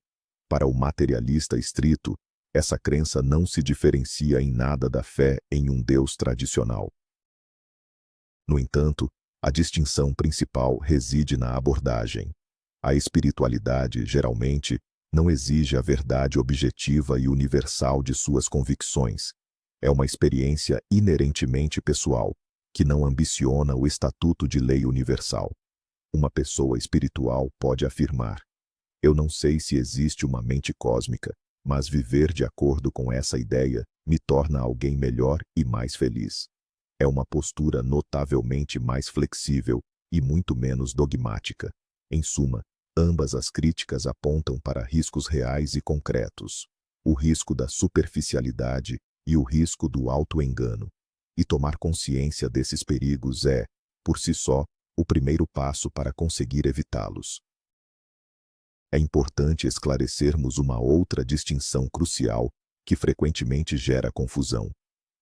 Para o materialista estrito, essa crença não se diferencia em nada da fé em um Deus tradicional. No entanto, a distinção principal reside na abordagem. A espiritualidade, geralmente, não exige a verdade objetiva e universal de suas convicções. É uma experiência inerentemente pessoal, que não ambiciona o estatuto de lei universal. Uma pessoa espiritual pode afirmar: eu não sei se existe uma mente cósmica, mas viver de acordo com essa ideia me torna alguém melhor e mais feliz. É uma postura notavelmente mais flexível e muito menos dogmática. Em suma, ambas as críticas apontam para riscos reais e concretos: o risco da superficialidade e o risco do auto-engano. E tomar consciência desses perigos é, por si só, o primeiro passo para conseguir evitá-los. É importante esclarecermos uma outra distinção crucial que frequentemente gera confusão.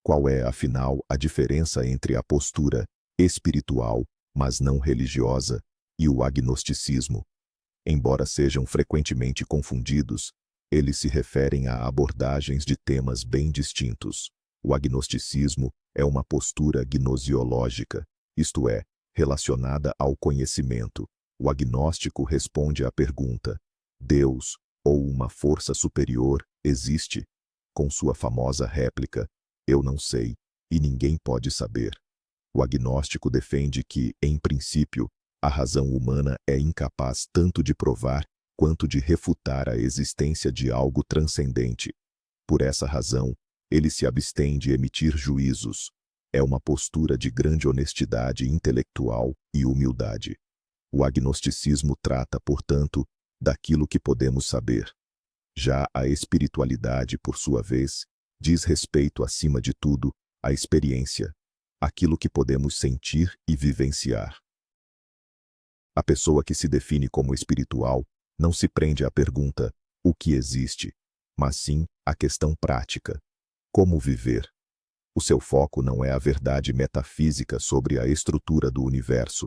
Qual é, afinal, a diferença entre a postura espiritual, mas não religiosa, e o agnosticismo? Embora sejam frequentemente confundidos, eles se referem a abordagens de temas bem distintos. O agnosticismo é uma postura gnosiológica, isto é, relacionada ao conhecimento. O agnóstico responde à pergunta: Deus, ou uma força superior, existe? Com sua famosa réplica: eu não sei, e ninguém pode saber. O agnóstico defende que, em princípio, a razão humana é incapaz tanto de provar quanto de refutar a existência de algo transcendente. Por essa razão, ele se abstém de emitir juízos. É uma postura de grande honestidade intelectual e humildade. O agnosticismo trata, portanto, daquilo que podemos saber. Já a espiritualidade, por sua vez, diz respeito, acima de tudo, à experiência, aquilo que podemos sentir e vivenciar. A pessoa que se define como espiritual não se prende à pergunta: o que existe? Mas sim à questão prática: como viver? O seu foco não é a verdade metafísica sobre a estrutura do universo,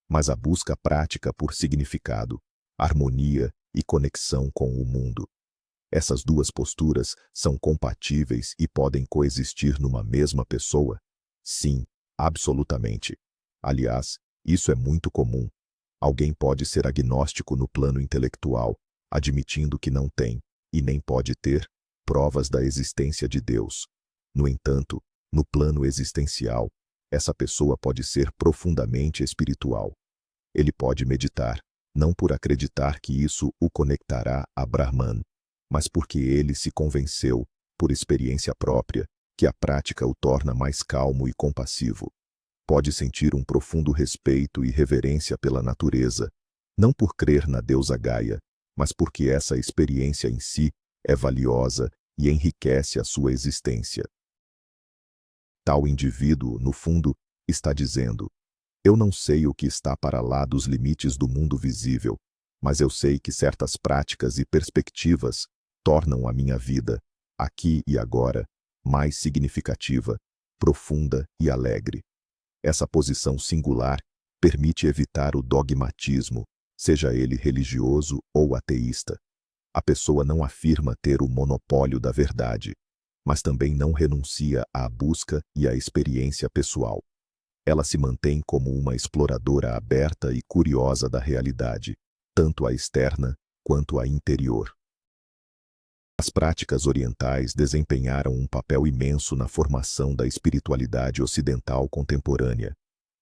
mas a busca prática por significado, harmonia e conexão com o mundo. Essas duas posturas são compatíveis e podem coexistir numa mesma pessoa? Sim, absolutamente. Aliás, isso é muito comum. Alguém pode ser agnóstico no plano intelectual, admitindo que não tem, e nem pode ter, provas da existência de Deus. No entanto, no plano existencial, essa pessoa pode ser profundamente espiritual. Ele pode meditar, não por acreditar que isso o conectará a Brahman, mas porque ele se convenceu, por experiência própria, que a prática o torna mais calmo e compassivo. Pode sentir um profundo respeito e reverência pela natureza, não por crer na deusa Gaia, mas porque essa experiência em si é valiosa e enriquece a sua existência. Tal indivíduo, no fundo, está dizendo: eu não sei o que está para lá dos limites do mundo visível, mas eu sei que certas práticas e perspectivas tornam a minha vida, aqui e agora, mais significativa, profunda e alegre. Essa posição singular permite evitar o dogmatismo, seja ele religioso ou ateísta. A pessoa não afirma ter o monopólio da verdade, mas também não renuncia à busca e à experiência pessoal. Ela se mantém como uma exploradora aberta e curiosa da realidade, tanto a externa quanto a interior. As práticas orientais desempenharam um papel imenso na formação da espiritualidade ocidental contemporânea.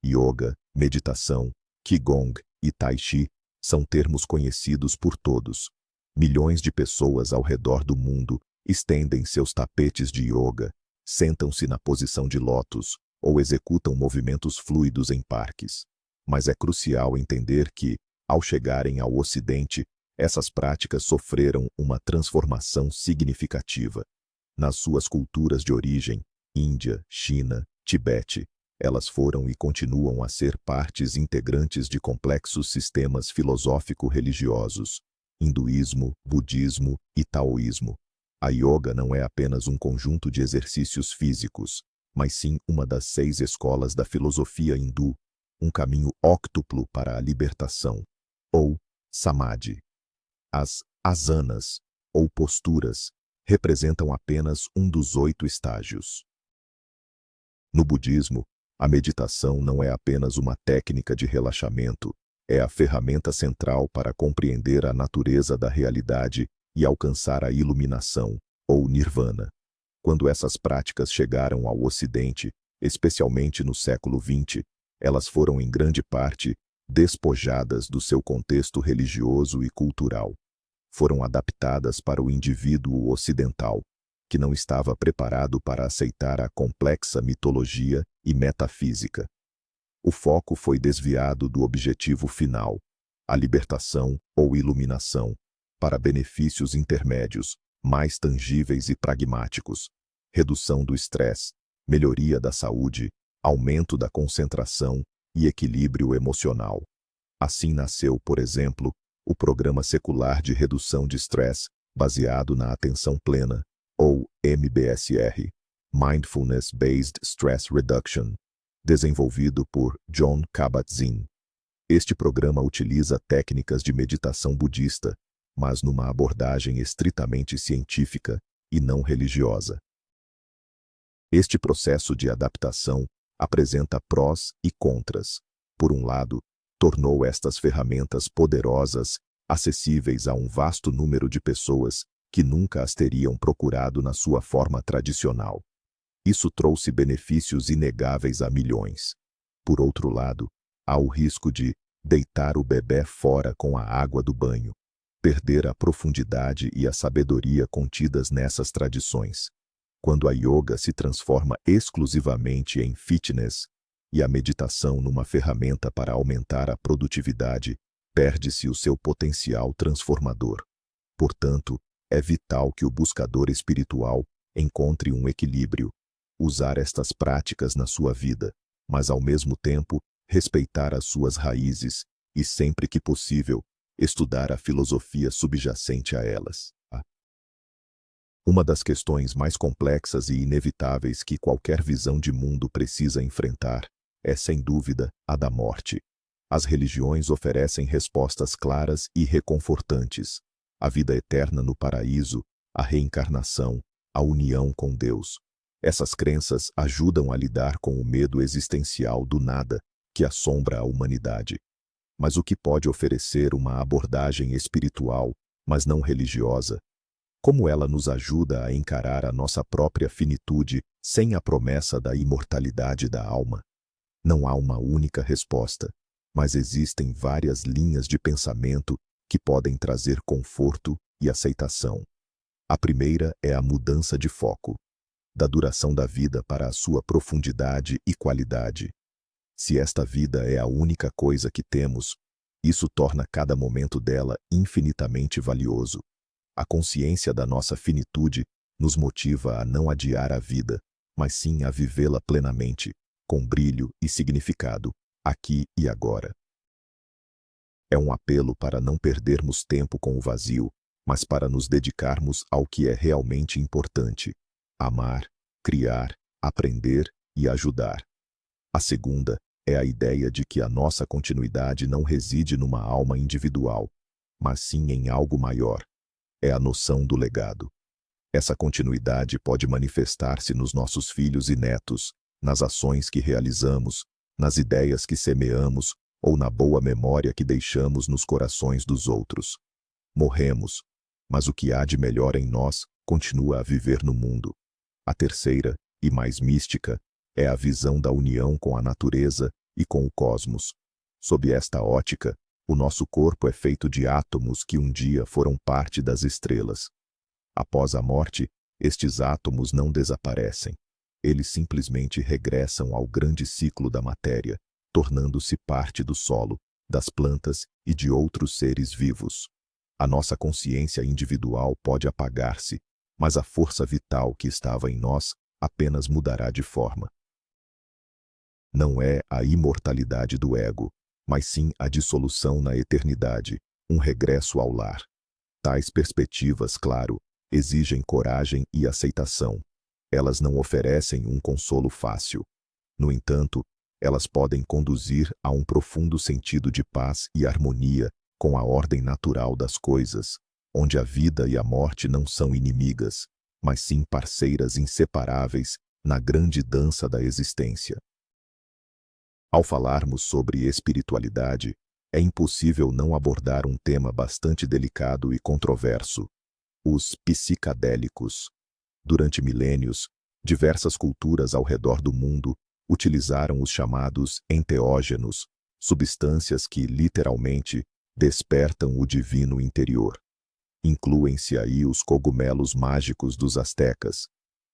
Yoga, meditação, Qigong e Tai Chi são termos conhecidos por todos. Milhões de pessoas ao redor do mundo estendem seus tapetes de yoga, sentam-se na posição de lótus ou executam movimentos fluidos em parques. Mas é crucial entender que, ao chegarem ao Ocidente, essas práticas sofreram uma transformação significativa. Nas suas culturas de origem, Índia, China, Tibete, elas foram e continuam a ser partes integrantes de complexos sistemas filosófico-religiosos, hinduísmo, budismo e taoísmo. A yoga não é apenas um conjunto de exercícios físicos, mas sim uma das 6 escolas da filosofia hindu, um caminho óctuplo para a libertação, ou samadhi. As asanas, ou posturas, representam apenas um dos 8 estágios. No budismo, a meditação não é apenas uma técnica de relaxamento, é a ferramenta central para compreender a natureza da realidade e alcançar a iluminação, ou nirvana. Quando essas práticas chegaram ao Ocidente, especialmente no século XX, elas foram em grande parte despojadas do seu contexto religioso e cultural. Foram adaptadas para o indivíduo ocidental, que não estava preparado para aceitar a complexa mitologia e metafísica. O foco foi desviado do objetivo final, a libertação ou iluminação, para benefícios intermédios, mais tangíveis e pragmáticos, redução do estresse, melhoria da saúde, aumento da concentração e equilíbrio emocional. Assim nasceu, por exemplo, o Programa Secular de Redução de Estresse, baseado na atenção plena, ou MBSR, Mindfulness Based Stress Reduction, desenvolvido por Jon Kabat-Zinn. Este programa utiliza técnicas de meditação budista, mas numa abordagem estritamente científica e não religiosa. Este processo de adaptação apresenta prós e contras. Por um lado, tornou estas ferramentas poderosas acessíveis a um vasto número de pessoas que nunca as teriam procurado na sua forma tradicional. Isso trouxe benefícios inegáveis a milhões. Por outro lado, há o risco de deitar o bebê fora com a água do banho, perder a profundidade e a sabedoria contidas nessas tradições. Quando a yoga se transforma exclusivamente em fitness e a meditação numa ferramenta para aumentar a produtividade, perde-se o seu potencial transformador. Portanto, é vital que o buscador espiritual encontre um equilíbrio, usar estas práticas na sua vida, mas ao mesmo tempo respeitar as suas raízes e, sempre que possível, estudar a filosofia subjacente a elas. Uma das questões mais complexas e inevitáveis que qualquer visão de mundo precisa enfrentar é, sem dúvida, a da morte. As religiões oferecem respostas claras e reconfortantes: a vida eterna no paraíso, a reencarnação, a união com Deus. Essas crenças ajudam a lidar com o medo existencial do nada que assombra a humanidade. Mas o que pode oferecer uma abordagem espiritual, mas não religiosa? Como ela nos ajuda a encarar a nossa própria finitude sem a promessa da imortalidade da alma? Não há uma única resposta, mas existem várias linhas de pensamento que podem trazer conforto e aceitação. A primeira é a mudança de foco, da duração da vida para a sua profundidade e qualidade. Se esta vida é a única coisa que temos, isso torna cada momento dela infinitamente valioso. A consciência da nossa finitude nos motiva a não adiar a vida, mas sim a vivê-la plenamente, com brilho e significado, aqui e agora. É um apelo para não perdermos tempo com o vazio, mas para nos dedicarmos ao que é realmente importante: amar, criar, aprender e ajudar. A segunda é a ideia de que a nossa continuidade não reside numa alma individual, mas sim em algo maior. É a noção do legado. Essa continuidade pode manifestar-se nos nossos filhos e netos, nas ações que realizamos, nas ideias que semeamos ou na boa memória que deixamos nos corações dos outros. Morremos, mas o que há de melhor em nós continua a viver no mundo. A terceira, e mais mística, é a visão da união com a natureza e com o cosmos. Sob esta ótica, o nosso corpo é feito de átomos que um dia foram parte das estrelas. Após a morte, estes átomos não desaparecem. Eles simplesmente regressam ao grande ciclo da matéria, tornando-se parte do solo, das plantas e de outros seres vivos. A nossa consciência individual pode apagar-se, mas a força vital que estava em nós apenas mudará de forma. Não é a imortalidade do ego, mas sim a dissolução na eternidade, um regresso ao lar. Tais perspectivas, claro, exigem coragem e aceitação. Elas não oferecem um consolo fácil. No entanto, elas podem conduzir a um profundo sentido de paz e harmonia com a ordem natural das coisas, onde a vida e a morte não são inimigas, mas sim parceiras inseparáveis na grande dança da existência. Ao falarmos sobre espiritualidade, é impossível não abordar um tema bastante delicado e controverso: os psicadélicos. Durante milênios, diversas culturas ao redor do mundo utilizaram os chamados enteógenos, substâncias que, literalmente, despertam o divino interior. Incluem-se aí os cogumelos mágicos dos astecas,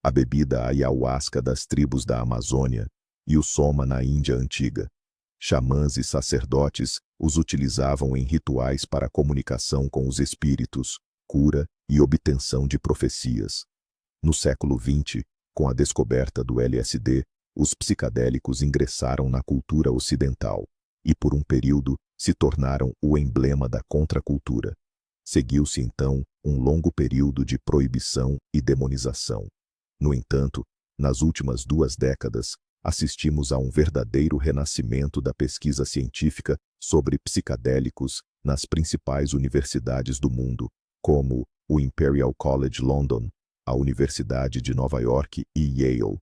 a bebida ayahuasca das tribos da Amazônia e o soma na Índia antiga. Xamãs e sacerdotes os utilizavam em rituais para comunicação com os espíritos, cura e obtenção de profecias. No século XX, com a descoberta do LSD, os psicadélicos ingressaram na cultura ocidental e, por um período, se tornaram o emblema da contracultura. Seguiu-se, então, um longo período de proibição e demonização. No entanto, nas últimas 2 décadas, assistimos a um verdadeiro renascimento da pesquisa científica sobre psicadélicos nas principais universidades do mundo, como o Imperial College London, a Universidade de Nova York e Yale.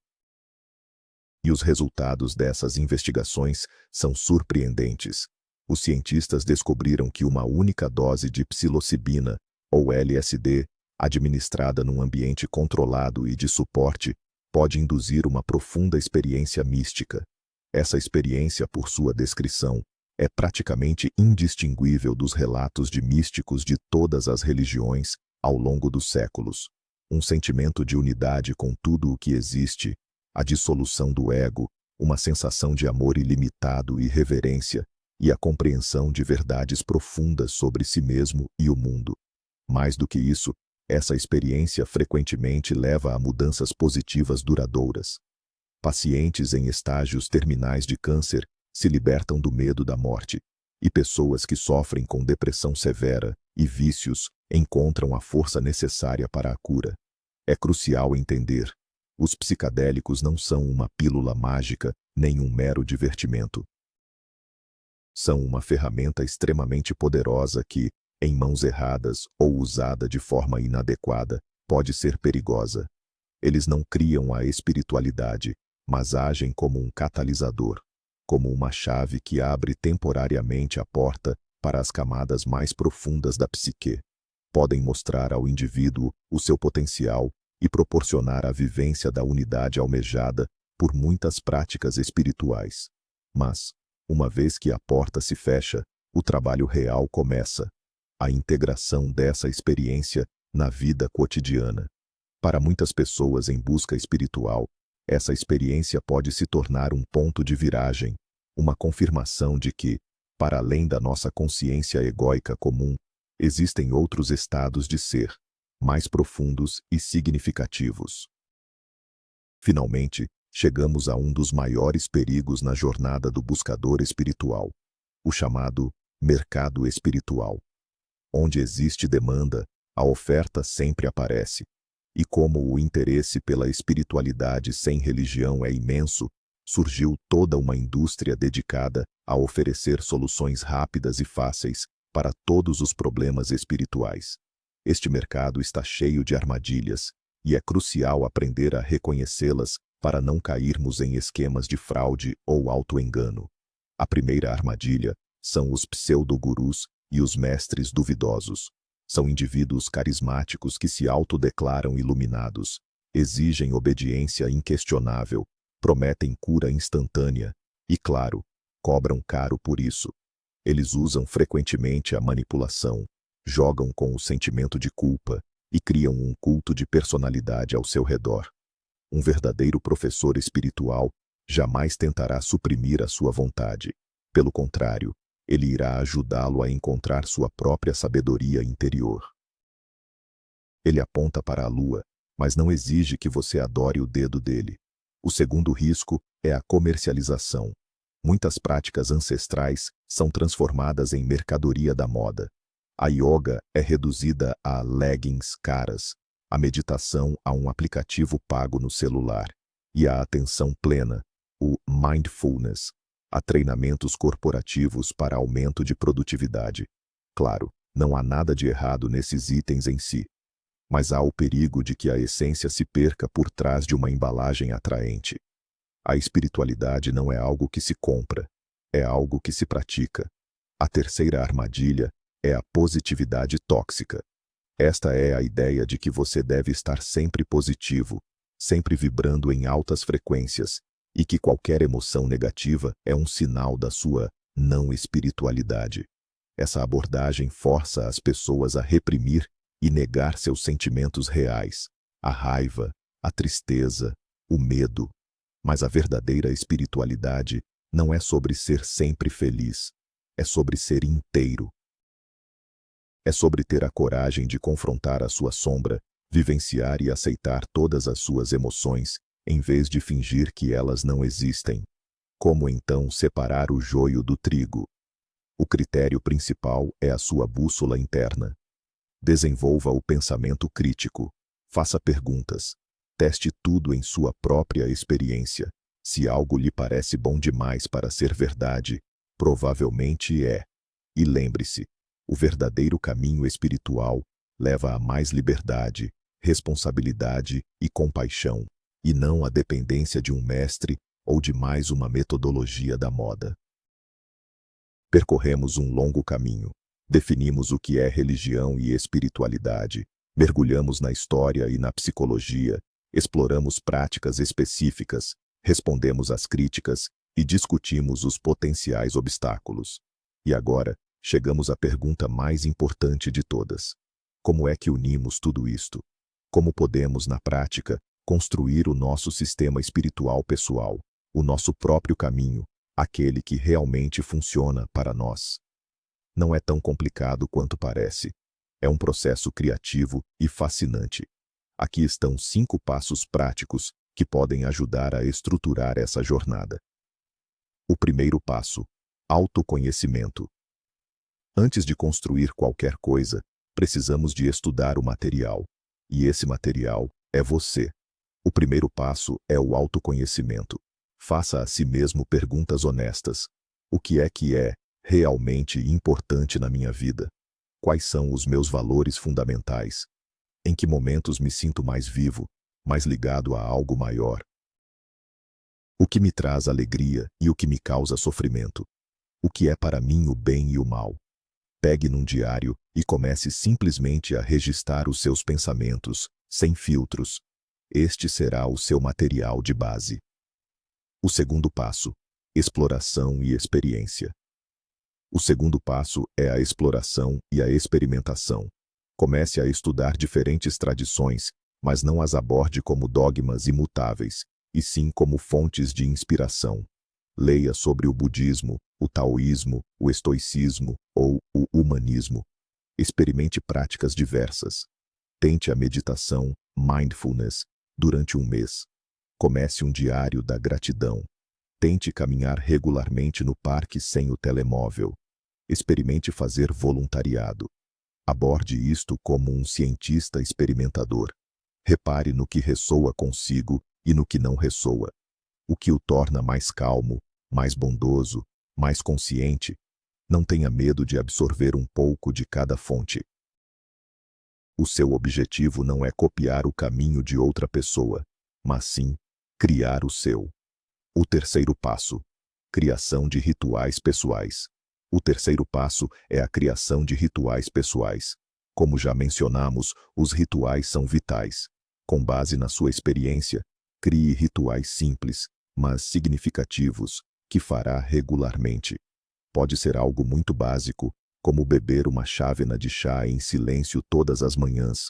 E os resultados dessas investigações são surpreendentes. Os cientistas descobriram que uma única dose de psilocibina, ou LSD, administrada num ambiente controlado e de suporte, pode induzir uma profunda experiência mística. Essa experiência, por sua descrição, é praticamente indistinguível dos relatos de místicos de todas as religiões ao longo dos séculos. Um sentimento de unidade com tudo o que existe, a dissolução do ego, uma sensação de amor ilimitado e reverência, e a compreensão de verdades profundas sobre si mesmo e o mundo. Mais do que isso, essa experiência frequentemente leva a mudanças positivas duradouras. Pacientes em estágios terminais de câncer se libertam do medo da morte, e pessoas que sofrem com depressão severa e vícios encontram a força necessária para a cura. É crucial entender: os psicadélicos não são uma pílula mágica nem um mero divertimento. São uma ferramenta extremamente poderosa que, em mãos erradas ou usada de forma inadequada, pode ser perigosa. Eles não criam a espiritualidade, mas agem como um catalisador, como uma chave que abre temporariamente a porta para as camadas mais profundas da psique. Podem mostrar ao indivíduo o seu potencial e proporcionar a vivência da unidade almejada por muitas práticas espirituais. Mas, uma vez que a porta se fecha, o trabalho real começa: a integração dessa experiência na vida cotidiana. Para muitas pessoas em busca espiritual, essa experiência pode se tornar um ponto de viragem, uma confirmação de que, para além da nossa consciência egóica comum, existem outros estados de ser, mais profundos e significativos. Finalmente, chegamos a um dos maiores perigos na jornada do buscador espiritual, o chamado mercado espiritual. Onde existe demanda, a oferta sempre aparece. E como o interesse pela espiritualidade sem religião é imenso, surgiu toda uma indústria dedicada a oferecer soluções rápidas e fáceis para todos os problemas espirituais. Este mercado está cheio de armadilhas, e é crucial aprender a reconhecê-las para não cairmos em esquemas de fraude ou autoengano. A primeira armadilha são os pseudogurus e os mestres duvidosos. São indivíduos carismáticos que se autodeclaram iluminados, exigem obediência inquestionável, prometem cura instantânea e, claro, cobram caro por isso. Eles usam frequentemente a manipulação, jogam com o sentimento de culpa e criam um culto de personalidade ao seu redor. Um verdadeiro professor espiritual jamais tentará suprimir a sua vontade. Pelo contrário, ele irá ajudá-lo a encontrar sua própria sabedoria interior. Ele aponta para a lua, mas não exige que você adore o dedo dele. O segundo risco é a comercialização. Muitas práticas ancestrais são transformadas em mercadoria da moda. A yoga é reduzida a leggings caras, a meditação a um aplicativo pago no celular, e a atenção plena, o mindfulness, a treinamentos corporativos para aumento de produtividade. Claro, não há nada de errado nesses itens em si, mas há o perigo de que a essência se perca por trás de uma embalagem atraente. A espiritualidade não é algo que se compra, é algo que se pratica. A terceira armadilha é a positividade tóxica. Esta é a ideia de que você deve estar sempre positivo, sempre vibrando em altas frequências, e que qualquer emoção negativa é um sinal da sua não espiritualidade. Essa abordagem força as pessoas a reprimir e negar seus sentimentos reais, a raiva, a tristeza, o medo. Mas a verdadeira espiritualidade não é sobre ser sempre feliz, é sobre ser inteiro. É sobre ter a coragem de confrontar a sua sombra, vivenciar e aceitar todas as suas emoções, em vez de fingir que elas não existem. Como então separar o joio do trigo? O critério principal é a sua bússola interna. Desenvolva o pensamento crítico. Faça perguntas. Teste tudo em sua própria experiência. Se algo lhe parece bom demais para ser verdade, provavelmente é. E lembre-se, o verdadeiro caminho espiritual leva a mais liberdade, responsabilidade e compaixão, e não a dependência de um mestre ou de mais uma metodologia da moda. Percorremos um longo caminho. Definimos o que é religião e espiritualidade, mergulhamos na história e na psicologia, exploramos práticas específicas, respondemos às críticas e discutimos os potenciais obstáculos. E agora, chegamos à pergunta mais importante de todas. Como é que unimos tudo isto? Como podemos, na prática, construir o nosso sistema espiritual pessoal, o nosso próprio caminho, aquele que realmente funciona para nós? Não é tão complicado quanto parece. É um processo criativo e fascinante. Aqui estão 5 passos práticos que podem ajudar a estruturar essa jornada. O primeiro passo: autoconhecimento. Antes de construir qualquer coisa, precisamos de estudar o material. E esse material é você. O primeiro passo é o autoconhecimento. Faça a si mesmo perguntas honestas. O que é realmente importante na minha vida? Quais são os meus valores fundamentais? Em que momentos me sinto mais vivo, mais ligado a algo maior? O que me traz alegria e o que me causa sofrimento? O que é para mim o bem e o mal? Pegue num diário e comece simplesmente a registrar os seus pensamentos, sem filtros. Este será o seu material de base. O segundo passo: exploração e experiência. O segundo passo é a exploração e a experimentação. Comece a estudar diferentes tradições, mas não as aborde como dogmas imutáveis, e sim como fontes de inspiração. Leia sobre o budismo, o taoísmo, o estoicismo ou o humanismo. Experimente práticas diversas. Tente a meditação, mindfulness, durante um mês. Comece um diário da gratidão. Tente caminhar regularmente no parque sem o telemóvel. Experimente fazer voluntariado. Aborde isto como um cientista experimentador. Repare no que ressoa consigo e no que não ressoa. O que o torna mais calmo, mais bondoso, mais consciente. Não tenha medo de absorver um pouco de cada fonte. O seu objetivo não é copiar o caminho de outra pessoa, mas sim Criar o seu. O terceiro passo. Criação de rituais pessoais. O terceiro passo é a criação de rituais pessoais. Como já mencionamos, os rituais são vitais. Com base na sua experiência, crie rituais simples, mas significativos, que fará regularmente. Pode ser algo muito básico, como beber uma chávena de chá em silêncio todas as manhãs,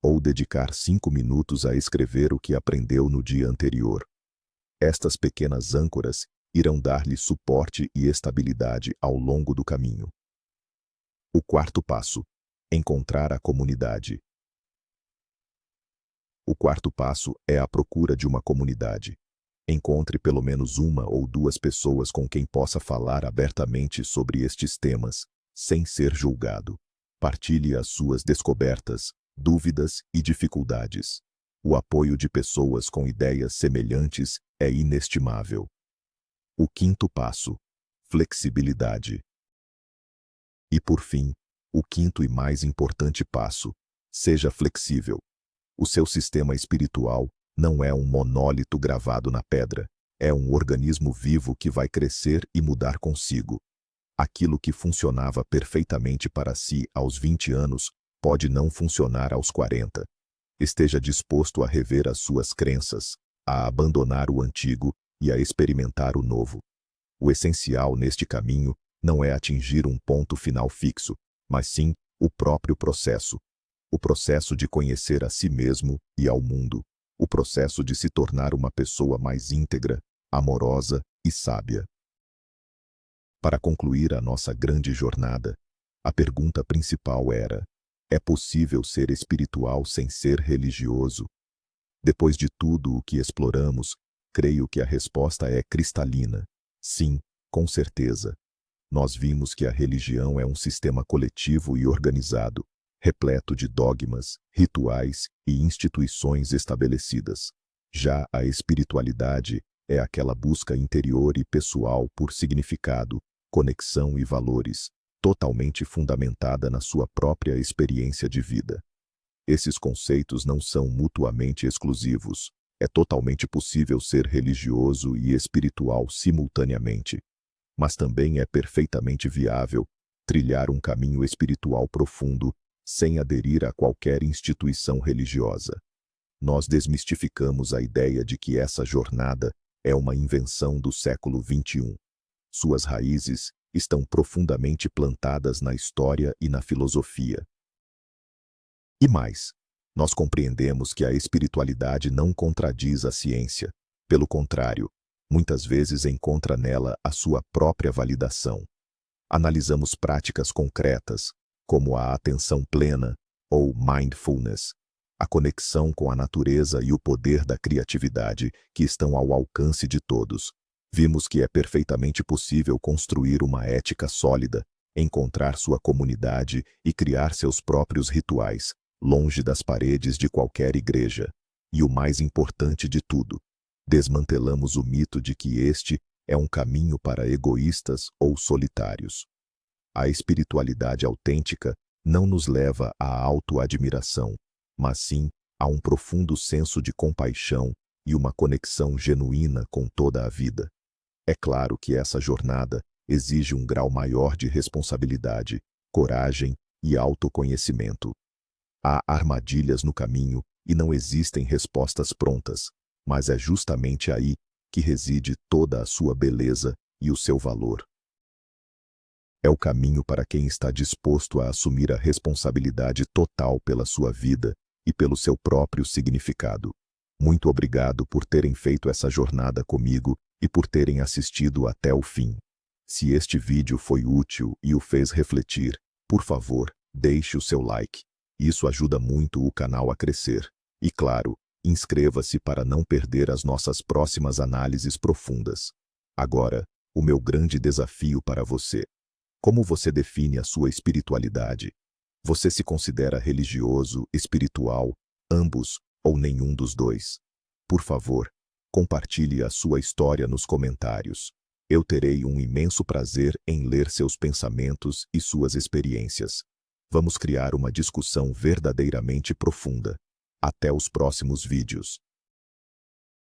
ou dedicar 5 minutos a escrever o que aprendeu no dia anterior. Estas pequenas âncoras irão dar-lhe suporte e estabilidade ao longo do caminho. O quarto passo. Encontrar a comunidade. O quarto passo é a procura de uma comunidade. Encontre pelo menos uma ou duas pessoas com quem possa falar abertamente sobre estes temas, sem ser julgado. Partilhe as suas descobertas, dúvidas e dificuldades. O apoio de pessoas com ideias semelhantes é inestimável. O quinto passo. Flexibilidade. E por fim, o quinto e mais importante passo. Seja flexível. O seu sistema espiritual não é um monólito gravado na pedra. É um organismo vivo que vai crescer e mudar consigo. Aquilo que funcionava perfeitamente para si aos 20 anos pode não funcionar aos 40. Esteja disposto a rever as suas crenças, a abandonar o antigo e a experimentar o novo. O essencial neste caminho não é atingir um ponto final fixo, mas sim o próprio processo. O processo de conhecer a si mesmo e ao mundo. O processo de se tornar uma pessoa mais íntegra, amorosa e sábia. Para concluir a nossa grande jornada, a pergunta principal era: é possível ser espiritual sem ser religioso? Depois de tudo o que exploramos, creio que a resposta é cristalina. Sim, com certeza. Nós vimos que a religião é um sistema coletivo e organizado, repleto de dogmas, rituais e instituições estabelecidas. Já a espiritualidade é aquela busca interior e pessoal por significado, conexão e valores, totalmente fundamentada na sua própria experiência de vida. Esses conceitos não são mutuamente exclusivos. É totalmente possível ser religioso e espiritual simultaneamente. Mas também é perfeitamente viável trilhar um caminho espiritual profundo sem aderir a qualquer instituição religiosa. Nós desmistificamos a ideia de que essa jornada é uma invenção do século XXI. Suas raízes estão profundamente plantadas na história e na filosofia. E mais, nós compreendemos que a espiritualidade não contradiz a ciência. Pelo contrário, muitas vezes encontra nela a sua própria validação. Analisamos práticas concretas, como a atenção plena, ou mindfulness, a conexão com a natureza e o poder da criatividade que estão ao alcance de todos. Vimos que é perfeitamente possível construir uma ética sólida, encontrar sua comunidade e criar seus próprios rituais, longe das paredes de qualquer igreja. E o mais importante de tudo, desmantelamos o mito de que este é um caminho para egoístas ou solitários. A espiritualidade autêntica não nos leva à autoadmiração, mas sim a um profundo senso de compaixão e uma conexão genuína com toda a vida. É claro que essa jornada exige um grau maior de responsabilidade, coragem e autoconhecimento. Há armadilhas no caminho e não existem respostas prontas, mas é justamente aí que reside toda a sua beleza e o seu valor. É o caminho para quem está disposto a assumir a responsabilidade total pela sua vida e pelo seu próprio significado. Muito obrigado por terem feito essa jornada comigo e por terem assistido até o fim. Se este vídeo foi útil e o fez refletir, por favor, deixe o seu like. Isso ajuda muito o canal a crescer. E claro, inscreva-se para não perder as nossas próximas análises profundas. Agora, o meu grande desafio para você. Como você define a sua espiritualidade? Você se considera religioso, espiritual, ambos ou nenhum dos dois? Por favor, compartilhe a sua história nos comentários. Eu terei um imenso prazer em ler seus pensamentos e suas experiências. Vamos criar uma discussão verdadeiramente profunda. Até os próximos vídeos.